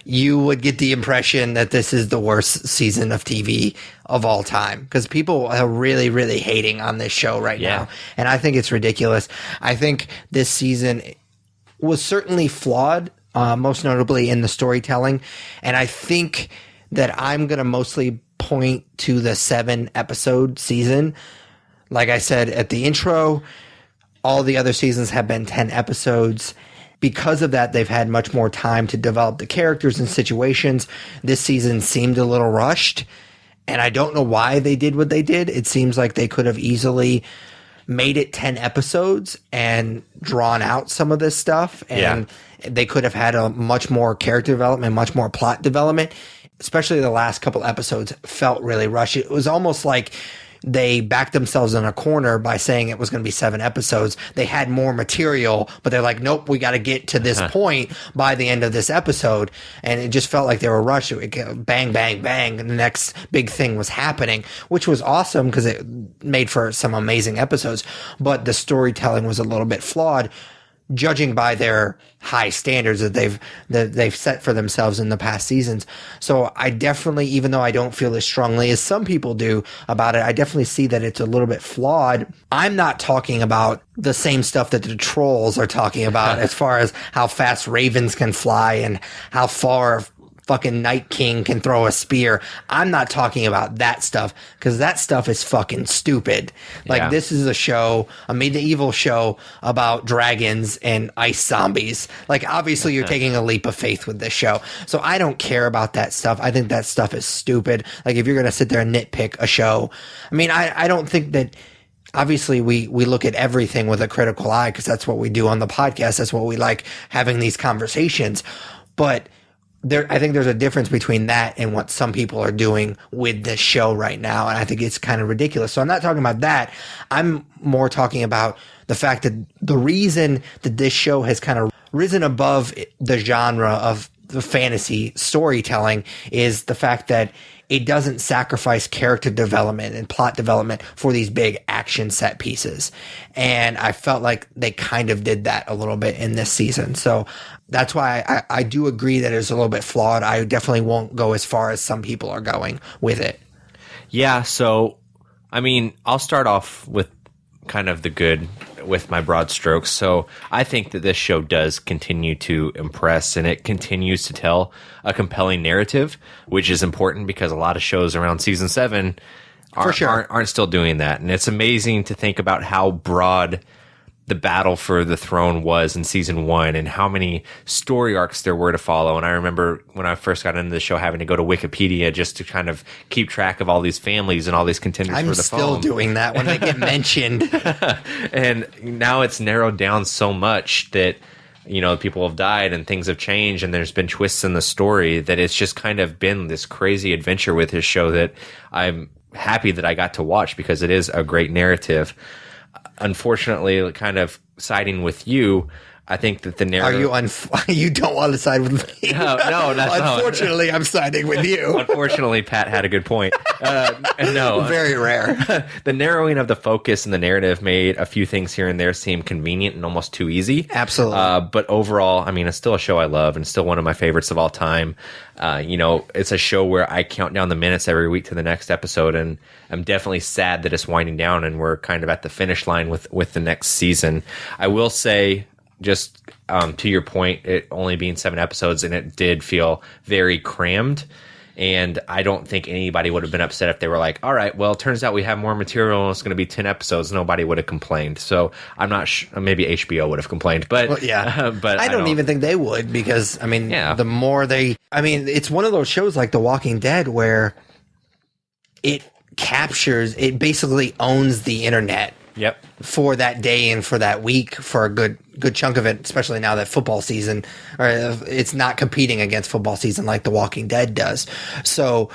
you would get the impression that this is the worst season of TV of all time because people are really, really hating on this show right now. And I think it's ridiculous. I think this season was certainly flawed, most notably in the storytelling. And I think that I'm going to mostly point to the 7-episode season. Like I said at the intro, all the other seasons have been 10 episodes. Because of that, they've had much more time to develop the characters and situations. This season seemed a little rushed, and I don't know why they did what they did. It seems like they could have easily made it 10 episodes and drawn out some of this stuff, and they could have had a much more character development, much more plot development. Especially the last couple episodes felt really rushed. It was almost like they backed themselves in a corner by saying it was going to be 7 episodes. They had more material, but they're like, nope, we got to get to this point by the end of this episode. And it just felt like they were rushed. Bang, bang, bang. And the next big thing was happening, which was awesome because it made for some amazing episodes. But the storytelling was a little bit flawed. judging by their high standards that they've set for themselves in the past seasons. So I definitely, even though I don't feel as strongly as some people do about it, I definitely see that it's a little bit flawed. I'm not talking about the same stuff that the trolls are talking about as far as how fast ravens can fly and how far fucking Night King can throw a spear. I'm not talking about that stuff because that stuff is fucking stupid. Like, this is a medieval show about dragons and ice zombies. Like, obviously you're taking a leap of faith with this show. So I don't care about that stuff. I think that stuff is stupid. Like, if you're going to sit there and nitpick a show, I mean, I don't think that. Obviously, we look at everything with a critical eye because that's what we do on the podcast. That's what we like, having these conversations. But I think there's a difference between that and what some people are doing with this show right now. And I think it's kind of ridiculous. So I'm not talking about that. I'm more talking about the fact that the reason that this show has kind of risen above the genre of the fantasy storytelling is the fact that it doesn't sacrifice character development and plot development for these big action set pieces. And I felt like they kind of did that a little bit in this season. So that's why I do agree that it's a little bit flawed. I definitely won't go as far as some people are going with it. Yeah, so, I mean, I'll start off with kind of the good with my broad strokes. So I think that this show does continue to impress, and it continues to tell a compelling narrative, which is important because a lot of shows around season 7 aren't still doing that. And it's amazing to think about how broad the battle for the throne was in season 1 and how many story arcs there were to follow. And I remember when I first got into the show having to go to Wikipedia just to kind of keep track of all these families and all these contenders for the phone. I'm still doing that when they get mentioned. And now it's narrowed down so much that, you know, people have died and things have changed and there's been twists in the story that it's just kind of been this crazy adventure with his show that I'm happy that I got to watch because it is a great narrative. Unfortunately, kind of siding with you, I think that the narrative... You don't want to side with me? No, Unfortunately, I'm siding with you. Unfortunately, Pat had a good point. No. Very rare. The narrowing of the focus and the narrative made a few things here and there seem convenient and almost too easy. Absolutely. But overall, I mean, it's still a show I love and still one of my favorites of all time. You know, it's a show where I count down the minutes every week to the next episode, and I'm definitely sad that it's winding down and we're kind of at the finish line with the next season. I will say, just to your point, it only being 7 episodes, and it did feel very crammed. And I don't think anybody would have been upset if they were like, all right, well, it turns out we have more material and it's going to be 10 episodes. Nobody would have complained. So I'm not sure. Maybe HBO would have complained. But well, yeah, but I don't even think they would because, I mean, the more it's one of those shows like The Walking Dead where it basically owns the internet. Yep. For that day and for that week for a good chunk of it, especially now that football season, or it's not competing against football season like The Walking Dead does. So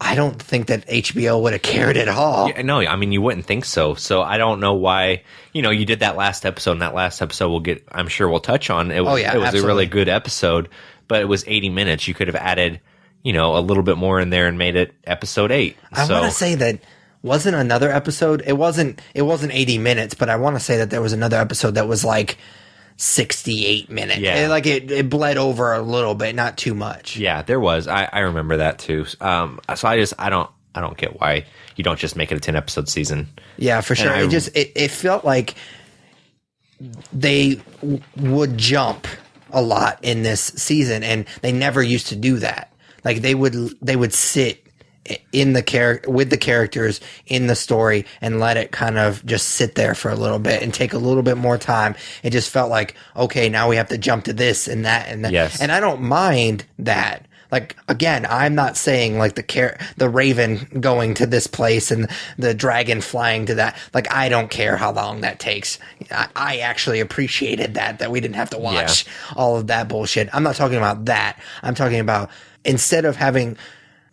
I don't think that HBO would have cared at all. Yeah, no, I mean, you wouldn't think so. So I don't know why, you know, you did that last episode, and that last episode I'm sure we'll touch on. It was absolutely. A really good episode, but it was 80 minutes. You could have added, you know, a little bit more in there and made it episode 8. I want to say that wasn't another episode. It wasn't 80 minutes, but I want to say that there was another episode that was like 68 minutes. Yeah. It bled over a little bit, not too much. Yeah, there was. I remember that too. So I don't get why you don't just make it a 10 episode season. Yeah, for sure. It felt like they would jump a lot in this season, and they never used to do that. Like they would sit in with the characters in the story and let it kind of just sit there for a little bit and take a little bit more time. It just felt like, okay, now we have to jump to this and that and that. Yes. And I don't mind that. Like, again, I'm not saying like the raven going to this place and the dragon flying to that. Like, I don't care how long that takes. I actually appreciated that we didn't have to watch all of that bullshit. I'm not talking about that. I'm talking about instead of having,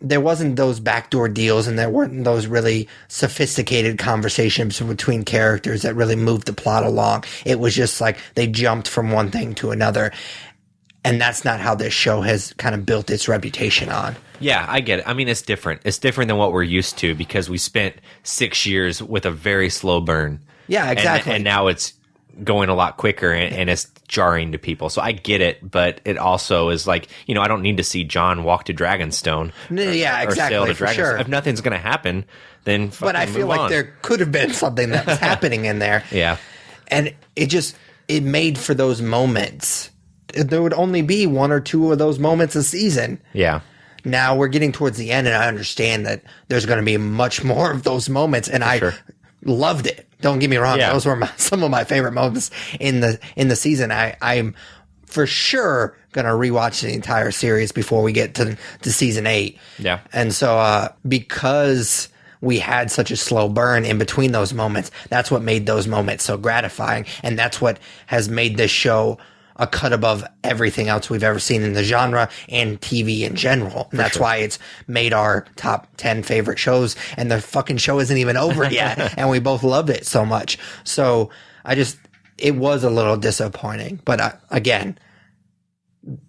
there wasn't those backdoor deals and there weren't those really sophisticated conversations between characters that really moved the plot along. It was just like they jumped from one thing to another. And that's not how this show has kind of built its reputation on. Yeah, I get it. I mean, it's different. It's different than what we're used to because we spent 6 years with a very slow burn. Yeah, exactly. And now it's going a lot quicker, and it's jarring to people. So I get it, but it also is like, you know, I don't need to see John walk to Dragonstone. Yeah, exactly. Or sail to for Dragonstone. sure. If nothing's going to happen, then But I feel like there could have been something that was happening in there. Yeah. And it made for those moments. There would only be one or two of those moments a season. Yeah. Now we're getting towards the end, and I understand that there's going to be much more of those moments, and I loved it. Don't get me wrong; those were some of my favorite moments in the season. I'm for sure going to rewatch the entire series before we get to season 8. Yeah, and so because we had such a slow burn in between those moments, that's what made those moments so gratifying, and that's what has made this show a cut above everything else we've ever seen in the genre and TV in general. And that's why it's made our top 10 favorite shows, and the fucking show isn't even over yet. And we both loved it so much. So it was a little disappointing, but again,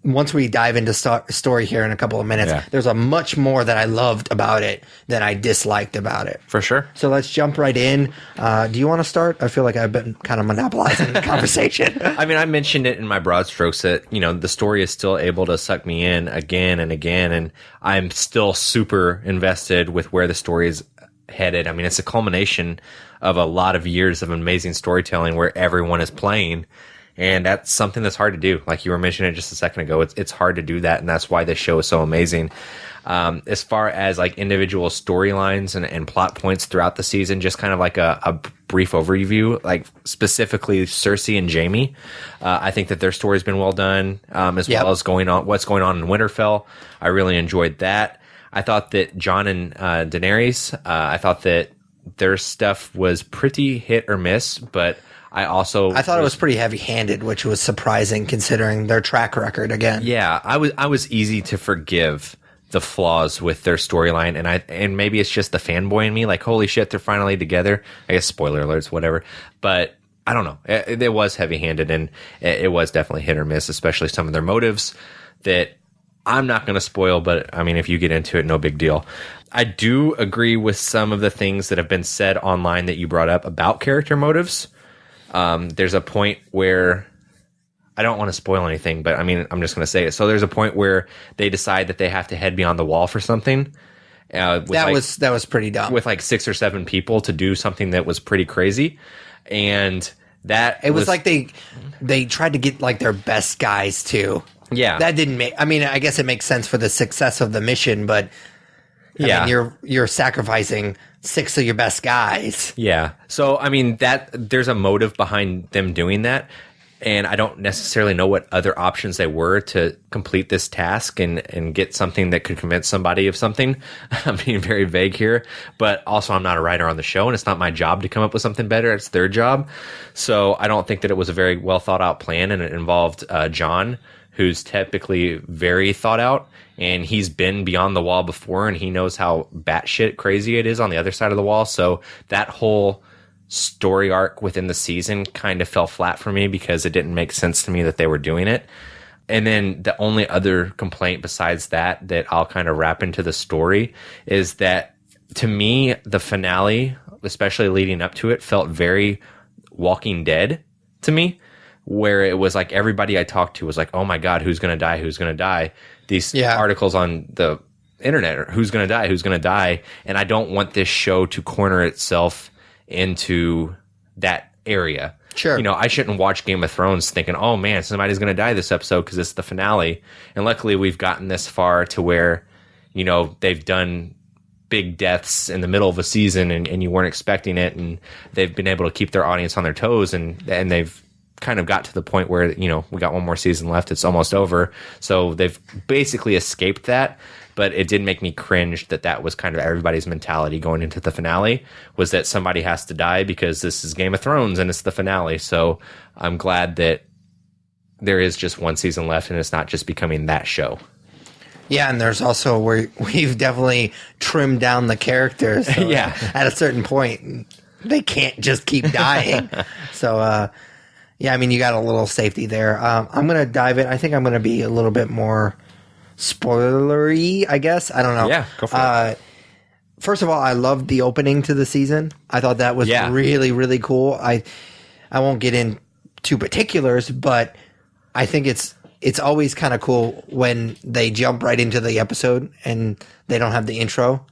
once we dive into story here in a couple of minutes, there's a much more that I loved about it than I disliked about it. For sure. So let's jump right in. Do you want to start? I feel like I've been kind of monopolizing the conversation. I mean, I mentioned it in my broad strokes that, you know, the story is still able to suck me in again and again, and I'm still super invested with where the story is headed. I mean, it's a culmination of a lot of years of amazing storytelling where everyone is playing. And that's something that's hard to do. Like you were mentioning just a second ago, it's hard to do that, and that's why this show is so amazing. As far as like individual storylines and plot points throughout the season, just kind of like a brief overview, like specifically Cersei and Jaime. I think that their story's been well done, as well as what's going on in Winterfell. I really enjoyed that. I thought that Jon and Daenerys, I thought that their stuff was pretty hit or miss, but I thought it was pretty heavy-handed, which was surprising considering their track record again. Yeah, I was easy to forgive the flaws with their storyline, and maybe it's just the fanboy in me, like, holy shit, they're finally together. I guess spoiler alerts, whatever. But I don't know. It was heavy-handed, and it was definitely hit or miss, especially some of their motives that I'm not going to spoil, but I mean, if you get into it, no big deal. I do agree with some of the things that have been said online that you brought up about character motives. There's a point where I don't want to spoil anything, but I mean, I'm just going to say it. So there's a point where they decide that they have to head beyond the wall for something. That was pretty dumb. With like 6 or 7 people to do something that was pretty crazy. And that was like they tried to get like their best guys too. Yeah. That didn't make, I mean, I guess it makes sense for the success of the mission, but I mean, you're sacrificing 6 of your best guys. Yeah. So, I mean, there's a motive behind them doing that. And I don't necessarily know what other options they were to complete this task and get something that could convince somebody of something. I'm being very vague here, but also I'm not a writer on the show, and it's not my job to come up with something better. It's their job. So I don't think that it was a very well thought out plan, and it involved Jon, who's typically very thought out, and he's been beyond the wall before, and he knows how batshit crazy it is on the other side of the wall. So that whole story arc within the season kind of fell flat for me because it didn't make sense to me that they were doing it. And then the only other complaint besides that I'll kind of wrap into the story is that, to me, the finale, especially leading up to it, felt very Walking Dead to me, where it was like everybody I talked to was like, oh my God, who's going to die? Who's going to die? These articles on the internet are, who's going to die? And I don't want this show to corner itself into that area. Sure. You know, I shouldn't watch Game of Thrones thinking, oh man, somebody's going to die this episode because it's the finale. And luckily we've gotten this far to where, you know, they've done big deaths in the middle of a season and you weren't expecting it. And they've been able to keep their audience on their toes, and they've kind of got to the point where, you know, we got one more season left. It's almost over. So they've basically escaped that. But it did make me cringe that was kind of everybody's mentality going into the finale, was that somebody has to die because this is Game of Thrones and it's the finale. So I'm glad that there is just one season left and it's not just becoming that show. Yeah, and there's also where we've definitely trimmed down the characters. So at a certain point, they can't just keep dying. So, yeah, I mean, you got a little safety there. I'm going to dive in. I think I'm going to be a little bit more spoilery, I guess. I don't know. Yeah, go for it. First of all, I loved the opening to the season. I thought that was really, really cool. I won't get in to particulars, but I think it's always kind of cool when they jump right into the episode and they don't have the intro.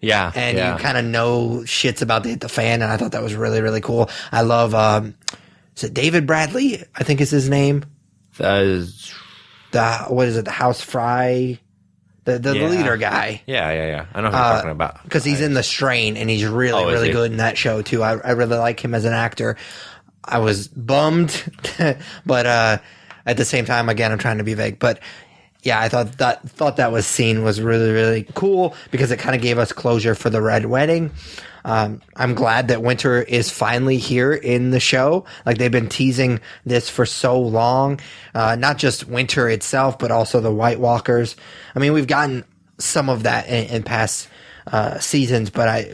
Yeah. And you kind of know shit's about to hit the fan, and I thought that was really, really cool. I love, is it David Bradley? I think is his name. What is it? The House Fry? The leader guy. Yeah. I know who you're talking about. Because he's in The Strain, and he's really, really good in that show, too. I really like him as an actor. I was bummed, but at the same time, again, I'm trying to be vague. But yeah, I thought that scene was really, really cool because it kind of gave us closure for the Red Wedding. I'm glad that Winter is finally here in the show. Like, they've been teasing this for so long. Not just Winter itself, but also the White Walkers. I mean, we've gotten some of that in past seasons, but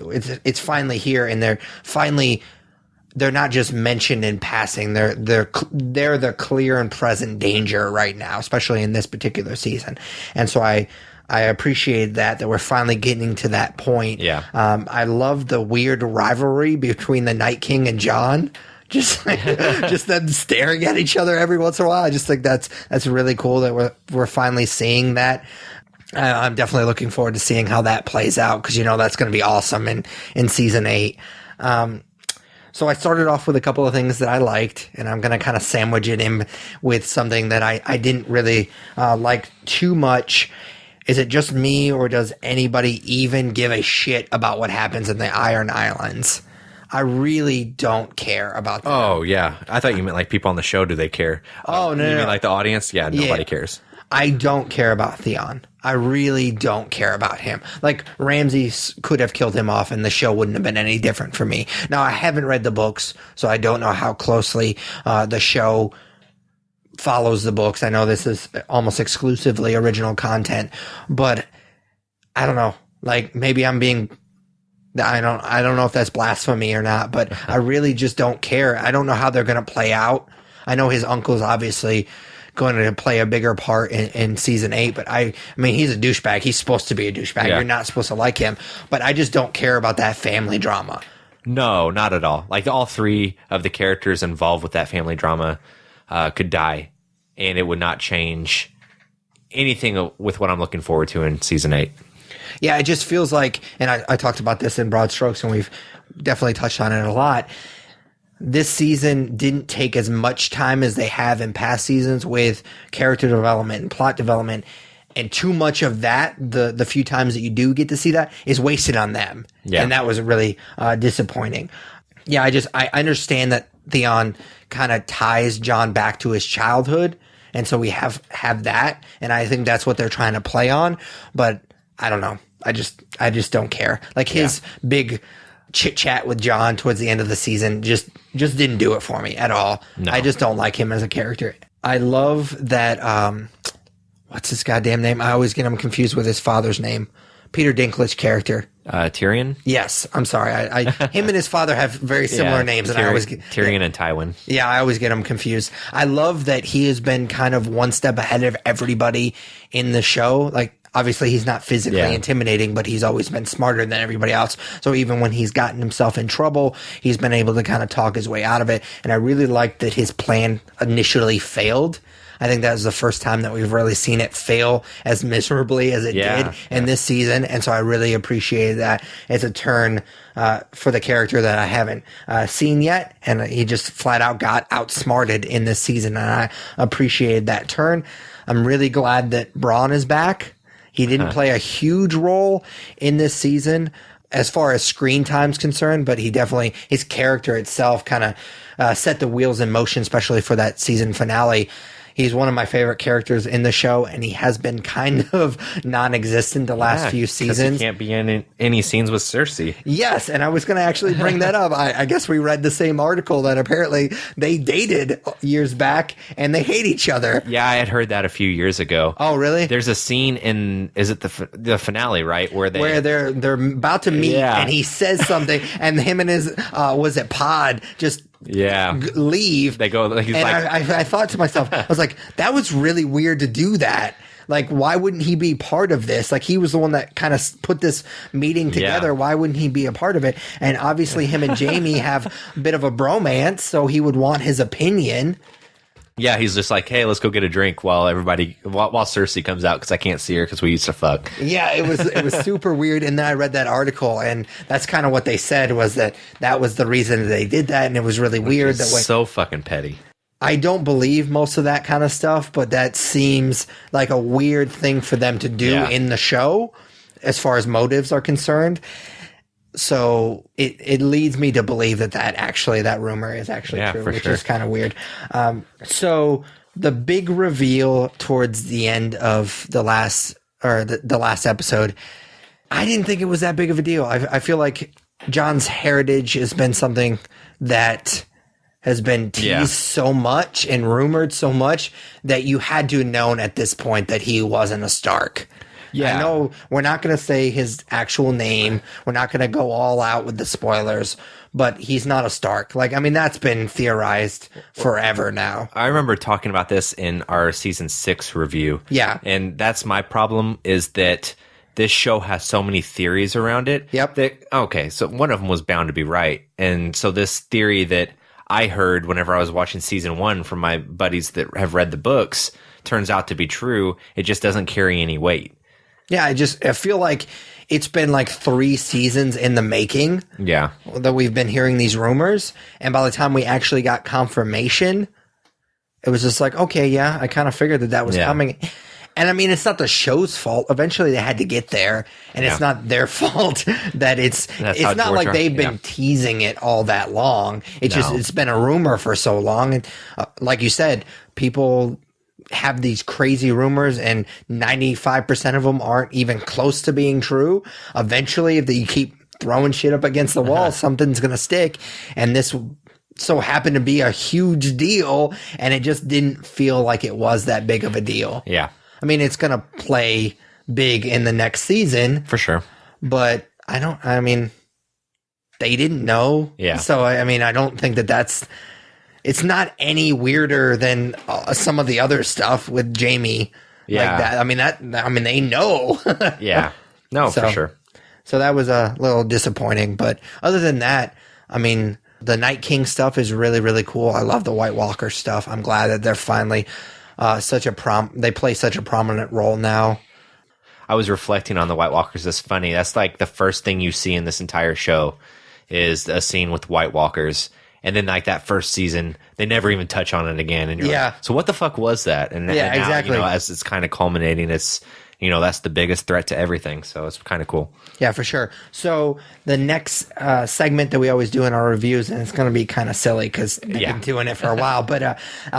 it's finally here, and they're not just mentioned in passing. They're the clear and present danger right now, especially in this particular season. And so I appreciate that we're finally getting to that point. Yeah. I love the weird rivalry between the Night King and Jon. Just them staring at each other every once in a while. I just think that's really cool that we're finally seeing that. I'm definitely looking forward to seeing how that plays out, because that's going to be awesome in season 8. So I started off with a couple of things that I liked, and I'm going to kind of sandwich it in with something that I didn't really like too much. Is it just me, or does anybody even give a shit about what happens in the Iron Islands? I really don't care about that. Oh, yeah. I thought you meant like people on the show. Do they care? Oh, no. You mean like the audience? Yeah, nobody cares. I don't care about Theon. I really don't care about him. Like, Ramsay could have killed him off and the show wouldn't have been any different for me. Now, I haven't read the books, so I don't know how closely the show follows the books. I know this is almost exclusively original content, but I don't know. Like, maybe I don't know if that's blasphemy or not, but I really just don't care. I don't know how they're going to play out. I know his uncle's obviously going to play a bigger part in season 8, but I mean, he's a douchebag. He's supposed to be a douchebag. Yeah. You're not supposed to like him, but I just don't care about that family drama. No, not at all. Like, all 3 of the characters involved with that family drama could die, and it would not change anything with what I'm looking forward to in season 8. Yeah, it just feels like, and I talked about this in broad strokes, and we've definitely touched on it a lot. This season didn't take as much time as they have in past seasons with character development and plot development, and too much of that, the few times that you do get to see that, is wasted on them. Yeah. And that was really disappointing. Yeah, I understand that Theon kind of ties Jon back to his childhood, and so we have that, and I think that's what they're trying to play on, but I don't know. I just don't care. Like, his big chit chat with Jon towards the end of the season just didn't do it for me at all. No. I just don't like him as a character. I love that. What's his goddamn name? I always get him confused with his father's name. Peter Dinklage character. Tyrion? Yes, I'm sorry. Him and his father have very similar names, and I always get Tyrion and Tywin. Yeah, I always get them confused. I love that he has been kind of one step ahead of everybody in the show. Like, obviously, he's not physically intimidating, but he's always been smarter than everybody else. So even when he's gotten himself in trouble, he's been able to kind of talk his way out of it. And I really like that his plan initially failed. I think that was the first time that we've really seen it fail as miserably as it did in this season. And so I really appreciated that. It's a turn for the character that I haven't seen yet. And he just flat out got outsmarted in this season. And I appreciated that turn. I'm really glad that Braun is back. He didn't play a huge role in this season as far as screen time's concerned, but he definitely, his character itself kind of set the wheels in motion, especially for that season finale. He's one of my favorite characters in the show, and he has been kind of non-existent the last few seasons. He can't be in any scenes with Cersei. Yes, and I was going to actually bring that up. I guess we read the same article that apparently they dated years back, and they hate each other. Yeah, I had heard that a few years ago. Oh, really? There's a scene in, is it the finale, right? Where they're about to meet, and he says something, and him and his, was it Pod, just leave. They go. He's and like, I thought to myself, I was like, that was really weird to do that. Like, why wouldn't he be part of this? Like, he was the one that kind of put this meeting together. Why wouldn't he be a part of it? And obviously, him and Jamie have a bit of a bromance, so he would want his opinion. Yeah, he's just like, hey, let's go get a drink while Cersei comes out because I can't see her because we used to fuck. Yeah, it was super weird. And then I read that article, and that's kind of what they said was that was the reason they did that, and it was really weird. That way, so fucking petty. I don't believe most of that kind of stuff, but that seems like a weird thing for them to do in the show as far as motives are concerned. So it leads me to believe that rumor is actually true, which is kind of weird. So the big reveal towards the end of the last episode, I didn't think it was that big of a deal. I feel like Jon's heritage has been something that has been teased so much and rumored so much that you had to have known at this point that he wasn't a Stark. Yeah. I know we're not going to say his actual name. We're not going to go all out with the spoilers, but he's not a Stark. Like, I mean, that's been theorized forever now. I remember talking about this in our season 6 review. Yeah. And that's my problem is that this show has so many theories around it. Yep. So one of them was bound to be right. And so this theory that I heard whenever I was watching season 1 from my buddies that have read the books turns out to be true. It just doesn't carry any weight. Yeah, I feel like it's been like 3 seasons in the making. Yeah. That we've been hearing these rumors. And by the time we actually got confirmation, it was just like, okay, yeah, I kind of figured that was coming. And I mean, it's not the show's fault. Eventually they had to get there, and it's not their fault that it's not like they've been teasing it all that long. It's been a rumor for so long. And like you said, people have these crazy rumors and 95% of them aren't even close to being true. Eventually, if you keep throwing shit up against the wall, something's going to stick. And this so happened to be a huge deal, and it just didn't feel like it was that big of a deal. Yeah. I mean, it's going to play big in the next season. For sure. But they didn't know. Yeah. So, I mean, I don't think it's not any weirder than some of the other stuff with Jamie. Yeah. Like that. They know. Yeah. No, for sure. So that was a little disappointing. But other than that, I mean, the Night King stuff is really, really cool. I love the White Walker stuff. I'm glad that they're finally they play such a prominent role now. I was reflecting on the White Walkers. It's funny. That's like the first thing you see in this entire show is a scene with White Walkers. And then, like, that first season, they never even touch on it again. And you're like, so what the fuck was that? And, and now, exactly. As it's kind of culminating, it's, that's the biggest threat to everything. So it's kind of cool. Yeah, for sure. So the next segment that we always do in our reviews, and it's going to be kind of silly because they've been doing it for a while, but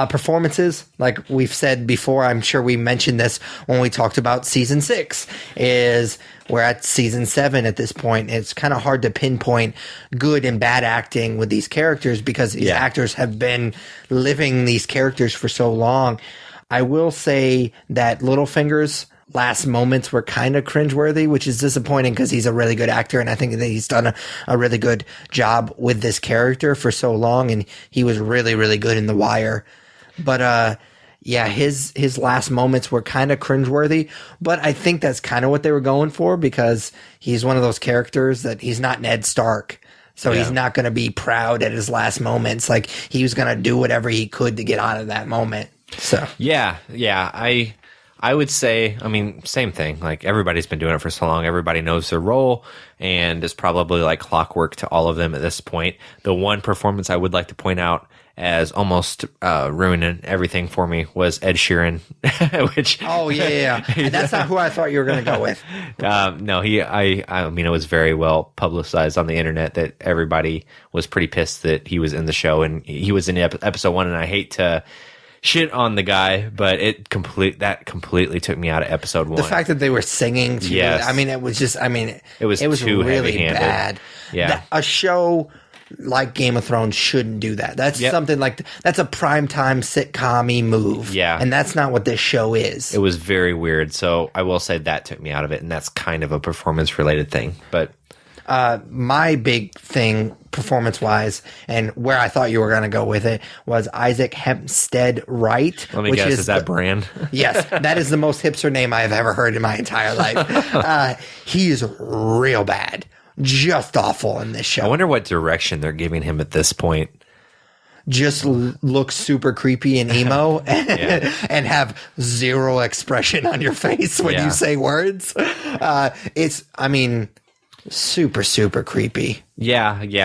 performances, like we've said before, I'm sure we mentioned this when we talked about season 6, is we're at season 7 at this point. It's kind of hard to pinpoint good and bad acting with these characters because these actors have been living these characters for so long. I will say that Littlefinger's last moments were kind of cringeworthy, which is disappointing because he's a really good actor, and I think that he's done a really good job with this character for so long, and he was really, really good in The Wire. But his last moments were kind of cringeworthy, but I think that's kind of what they were going for because he's one of those characters that he's not Ned Stark. So he's not going to be proud at his last moments. Like, he was going to do whatever he could to get out of that moment. So I would say, same thing. Like, everybody's been doing it for so long. Everybody knows their role, and it's probably like clockwork to all of them at this point. The one performance I would like to point out as almost ruining everything for me was Ed Sheeran, which and that's not who I thought you were going to go with. No, it was very well publicized on the internet that everybody was pretty pissed that he was in the show, and he was in episode 1, and I hate to shit on the guy, but that completely took me out of episode 1. The fact that they were singing to it, it was too really bad. Yeah. A show like Game of Thrones shouldn't do that. That's something like that's a primetime sitcom-y move. Yeah. And that's not what this show is. It was very weird. So I will say that took me out of it, and that's kind of a performance related thing. But My big thing, performance-wise, and where I thought you were going to go with it, was Isaac Hempstead Wright. Let me guess, is that Brand? Yes, that is the most hipster name I've ever heard in my entire life. He is real bad. Just awful in this show. I wonder what direction they're giving him at this point. Just looks super creepy and emo and have zero expression on your face when you say words. It's, I mean, super, super creepy. Yeah. He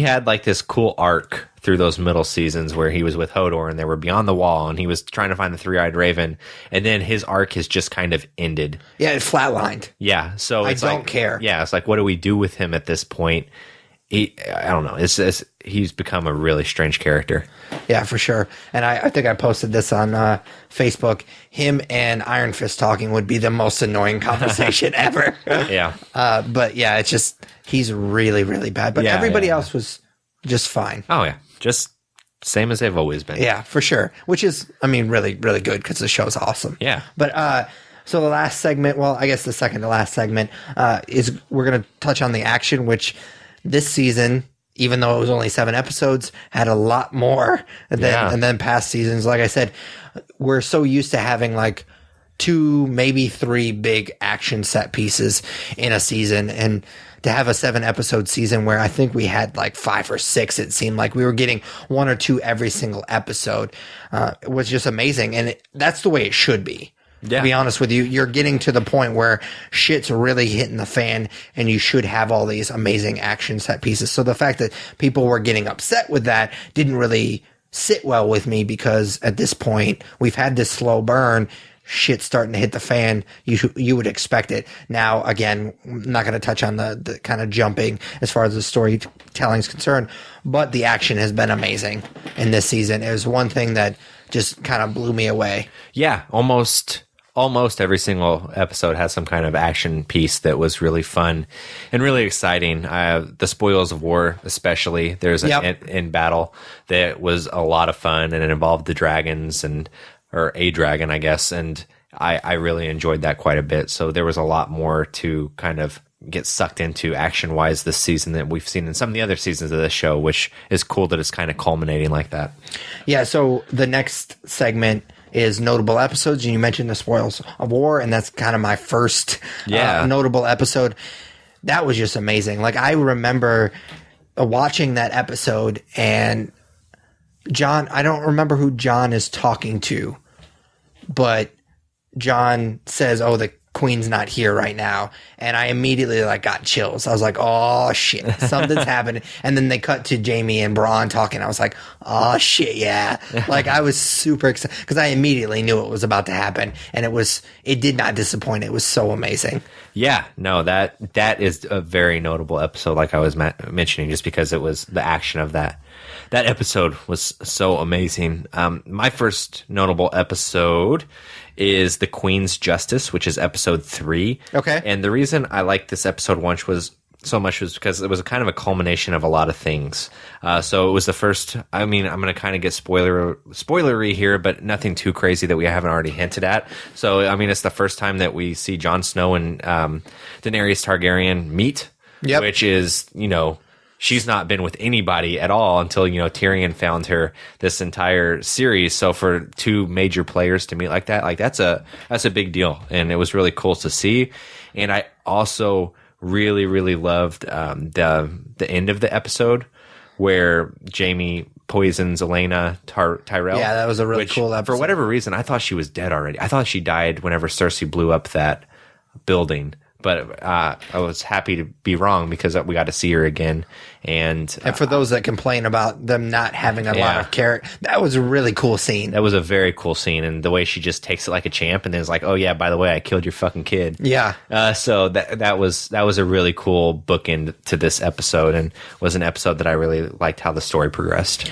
had like this cool arc through those middle seasons where he was with Hodor and they were beyond the wall and he was trying to find the three-eyed raven. And then his arc has just kind of ended. Yeah, it flatlined. Yeah. So I don't care. Yeah. It's like, what do we do with him at this point? I don't know. He's become a really strange character. Yeah, for sure. And I think I posted this on Facebook. Him and Iron Fist talking would be the most annoying conversation ever. Yeah. But yeah, it's just, he's really, really bad. But everybody else was just fine. Oh, yeah. Just same as they've always been. Yeah, for sure. Which is, I mean, really, really good because the show's awesome. Yeah. But so the last segment, well, I guess the second to last segment is we're going to touch on the action, which this season, even though it was only 7 episodes, had a lot more than past seasons. Like I said, we're so used to having like 2, maybe 3 big action set pieces in a season. And to have a 7-episode season where I think we had like 5 or 6, it seemed like we were getting 1 or 2 every single episode, it was just amazing. And that's the way it should be. Yeah. To be honest with you, you're getting to the point where shit's really hitting the fan and you should have all these amazing action set pieces. So the fact that people were getting upset with that didn't really sit well with me because at this point we've had this slow burn. Shit's starting to hit the fan. You would expect it. Now, again, I'm not going to touch on the kind of jumping as far as the storytelling is concerned, but the action has been amazing in this season. It was one thing that just kind of blew me away. Yeah, almost every single episode has some kind of action piece that was really fun and really exciting. The Spoils of War, especially, there's an in battle that was a lot of fun and it involved the dragons or a dragon, I guess. And I really enjoyed that quite a bit. So there was a lot more to kind of get sucked into action wise this season that we've seen in some of the other seasons of this show, which is cool that it's kind of culminating like that. Yeah. So the next segment is notable episodes, and you mentioned the Spoils of War, and that's kind of my first notable episode. That was just amazing. Like, I remember watching that episode, and John, I don't remember who John is talking to, but John says, "Oh, the Queen's not here right now," and I immediately got chills. I was like, "Oh shit, something's happening!" And then they cut to Jamie and Braun talking. I was like, "Oh shit, yeah!" I was super excited because I immediately knew it was about to happen, and it did not disappoint. It was so amazing. Yeah, no, that is a very notable episode. Like I was mentioning, just because it was the action of that episode was so amazing. My first notable episode is The Queen's Justice, which is episode 3. Okay. And the reason I liked this episode was because it was a kind of a culmination of a lot of things. So it was the first, I'm going to kind of get spoilery here, but nothing too crazy that we haven't already hinted at. So, it's the first time that we see Jon Snow and Daenerys Targaryen meet, which is, she's not been with anybody at all until, Tyrion found her this entire series. So for 2 major players to meet like that, that's a big deal. And it was really cool to see. And I also really, really loved the end of the episode where Jamie poisons Elena Tyrell. Yeah, that was a really cool episode. For whatever reason, I thought she was dead already. I thought she died whenever Cersei blew up that building. But I was happy to be wrong because we got to see her again. And for those that complain about them not having a lot of character, that was a really cool scene. That was a very cool scene. And the way she just takes it like a champ and then is like, "Oh, yeah, by the way, I killed your fucking kid." Yeah. So that was a really cool bookend to this episode and was an episode that I really liked how the story progressed.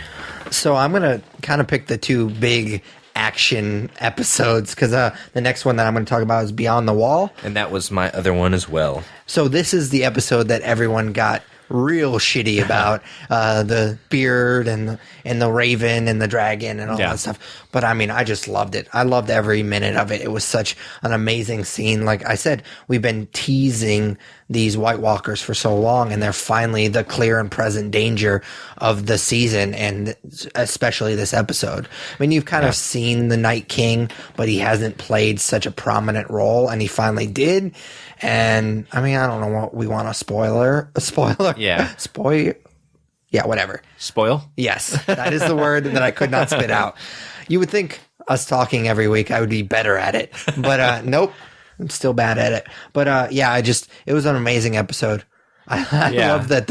So I'm going to kind of pick the 2 big action episodes because the next one that I'm going to talk about is Beyond the Wall, and that was my other one as well. So this is the episode that everyone got real shitty about the beard and the raven and the dragon and all that stuff. But I mean, I just loved it. I loved every minute of it. It was such an amazing scene. Like I said, we've been teasing these White Walkers for so long, and they're finally the clear and present danger of the season, and especially this episode. I mean, you've kind of seen the Night King, but he hasn't played such a prominent role, and he finally did. And I mean, I don't know what we want, a spoiler. Yeah. Yeah, whatever. Spoil? Yes, that is the word that I could not spit out. You would think us talking every week, I would be better at it. But nope, I'm still bad at it. But yeah, it was an amazing episode. I love that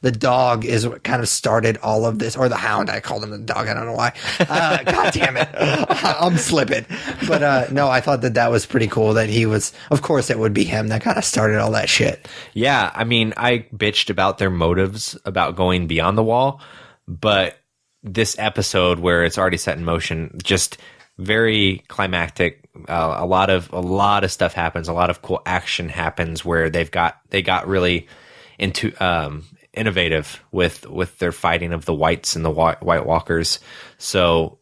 the dog is what kind of started all of this, or the hound. I called him the dog. I don't know why. God damn it. I'm slipping. But no, I thought that was pretty cool that he was, of course it would be him that kind of started all that shit. Yeah. I mean, I bitched about their motives about going beyond the wall, but this episode where it's already set in motion, just very climactic. A lot of stuff happens. A lot of cool action happens where they got really into innovative with their fighting of the whites and the White Walkers. So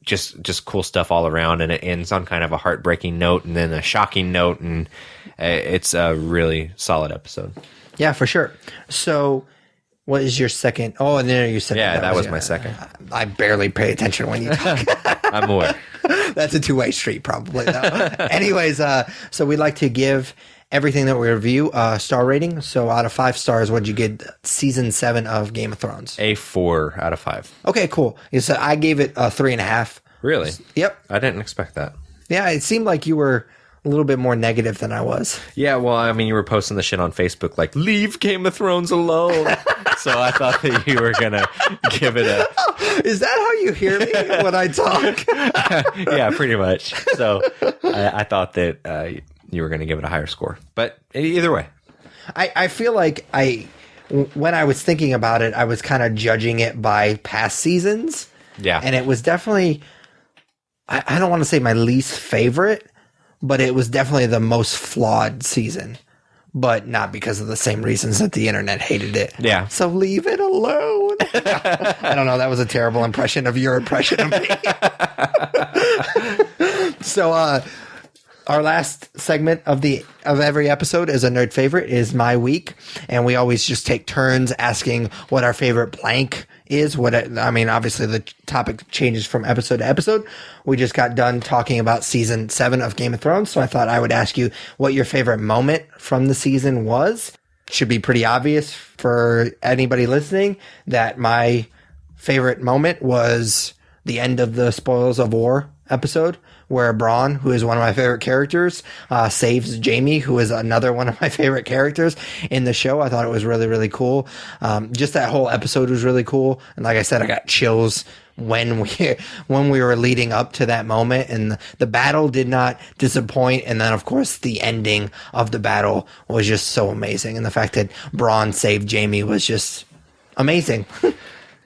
just cool stuff all around, and it ends on kind of a heartbreaking note and then a shocking note, and it's a really solid episode. Yeah, for sure. So what is your second? Oh, and then you said that was my second. I barely pay attention when you talk. I'm aware. That's a two-way street, probably. Though. Anyways, so we like to give everything that we review star rating. So out of 5 stars, what'd you get season 7 of Game of Thrones? A 4 out of 5. Okay, cool. So I gave it a 3.5. Really? Yep. I didn't expect that. Yeah, it seemed like you were a little bit more negative than I was. Yeah, well, I mean, you were posting the shit on Facebook like, leave Game of Thrones alone. So I thought that you were going to give it a... Is that how you hear me when I talk? Yeah, pretty much. So I thought that you were going to give it a higher score. But either way. I feel like when I was thinking about it, I was kind of judging it by past seasons. Yeah. And it was definitely, I don't want to say my least favorite, but it was definitely the most flawed season. But not because of the same reasons that the internet hated it. Yeah. So leave it alone. I don't know. That was a terrible impression of your impression of me. So, our last segment of every episode is a nerd favorite, is my week, and we always just take turns asking what our favorite blank is. Obviously the topic changes from episode to episode. We just got done talking about season 7 of Game of Thrones, so I thought I would ask you what your favorite moment from the season was. Should be pretty obvious for anybody listening that my favorite moment was the end of the Spoils of War episode, where Bronn, who is one of my favorite characters, saves Jaime, who is another one of my favorite characters in the show. I thought it was really, really cool. Just that whole episode was really cool. And like I said, I got chills when we were leading up to that moment, and the battle did not disappoint. And then of course the ending of the battle was just so amazing. And the fact that Bronn saved Jaime was just amazing.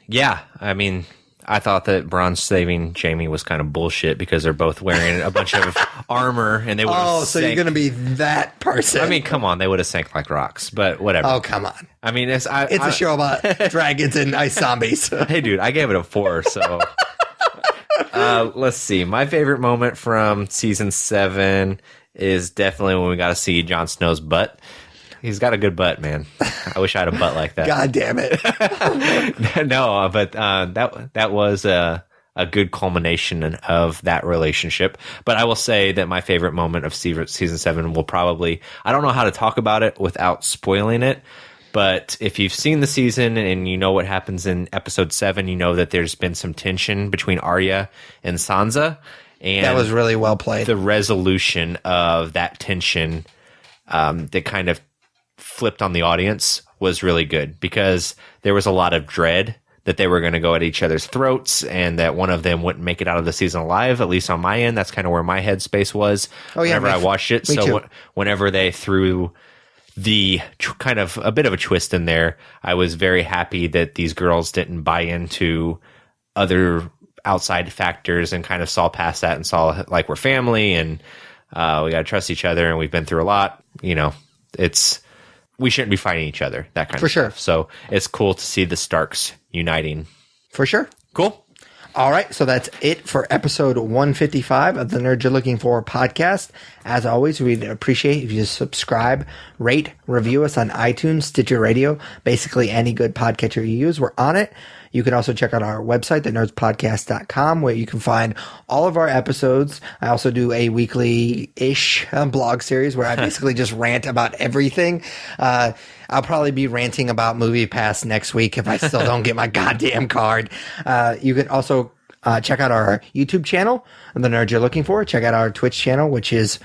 Yeah. I mean, I thought that Bronn saving Jaime was kind of bullshit because they're both wearing a bunch of armor, and they would. Oh, so you're going to be that person? I mean, come on, they would have sank like rocks, but whatever. Oh, come on! I mean, it's a show about dragons and ice zombies. Hey, dude, I gave it a 4. So let's see. My favorite moment from season 7 is definitely when we got to see Jon Snow's butt. He's got a good butt, man. I wish I had a butt like that. God damn it. No, but that was a good culmination of that relationship. But I will say that my favorite moment of season 7 will probably... I don't know how to talk about it without spoiling it, but if you've seen the season and you know what happens in episode 7, you know that there's been some tension between Arya and Sansa. And that was really well played. The resolution of that tension that kind of flipped on the audience was really good, because there was a lot of dread that they were going to go at each other's throats and that one of them wouldn't make it out of the season alive. At least on my end, that's kind of where my headspace was whenever I watched it. So whenever they threw the kind of a bit of a twist in there, I was very happy that these girls didn't buy into other outside factors and kind of saw past that and saw like we're family and we got to trust each other and we've been through a lot. You know, we shouldn't be fighting each other, that kind For of sure. stuff. So it's cool to see the Starks uniting. For sure. Cool. All right, so that's it for episode 155 of the Nerd You're Looking For podcast. As always, we'd appreciate if you subscribe, rate, review us on iTunes, Stitcher Radio, basically any good podcatcher you use. We're on it. You can also check out our website, thenerdspodcast.com, where you can find all of our episodes. I also do a weekly-ish blog series where I basically just rant about everything. I'll probably be ranting about Movie Pass next week if I still don't get my goddamn card. You can also check out our YouTube channel, The Nerd You're Looking For. Check out our Twitch channel, which is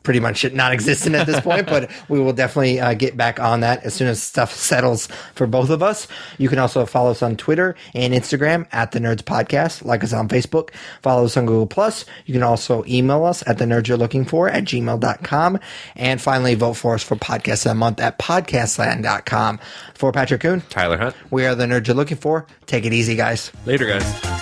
pretty much non-existent at this point, but we will definitely get back on that as soon as stuff settles for both of us. You can also follow us on Twitter and Instagram at The Nerds Podcast. Like us on Facebook. Follow us on Google+. You can also email us at thenerdsyou'relooking4@gmail.com. And finally, vote for us for Podcast of the Month at podcastland.com. For Patrick Kuhn, Tyler Hunt. we are The Nerds You're Looking For. Take it easy, guys. Later, guys.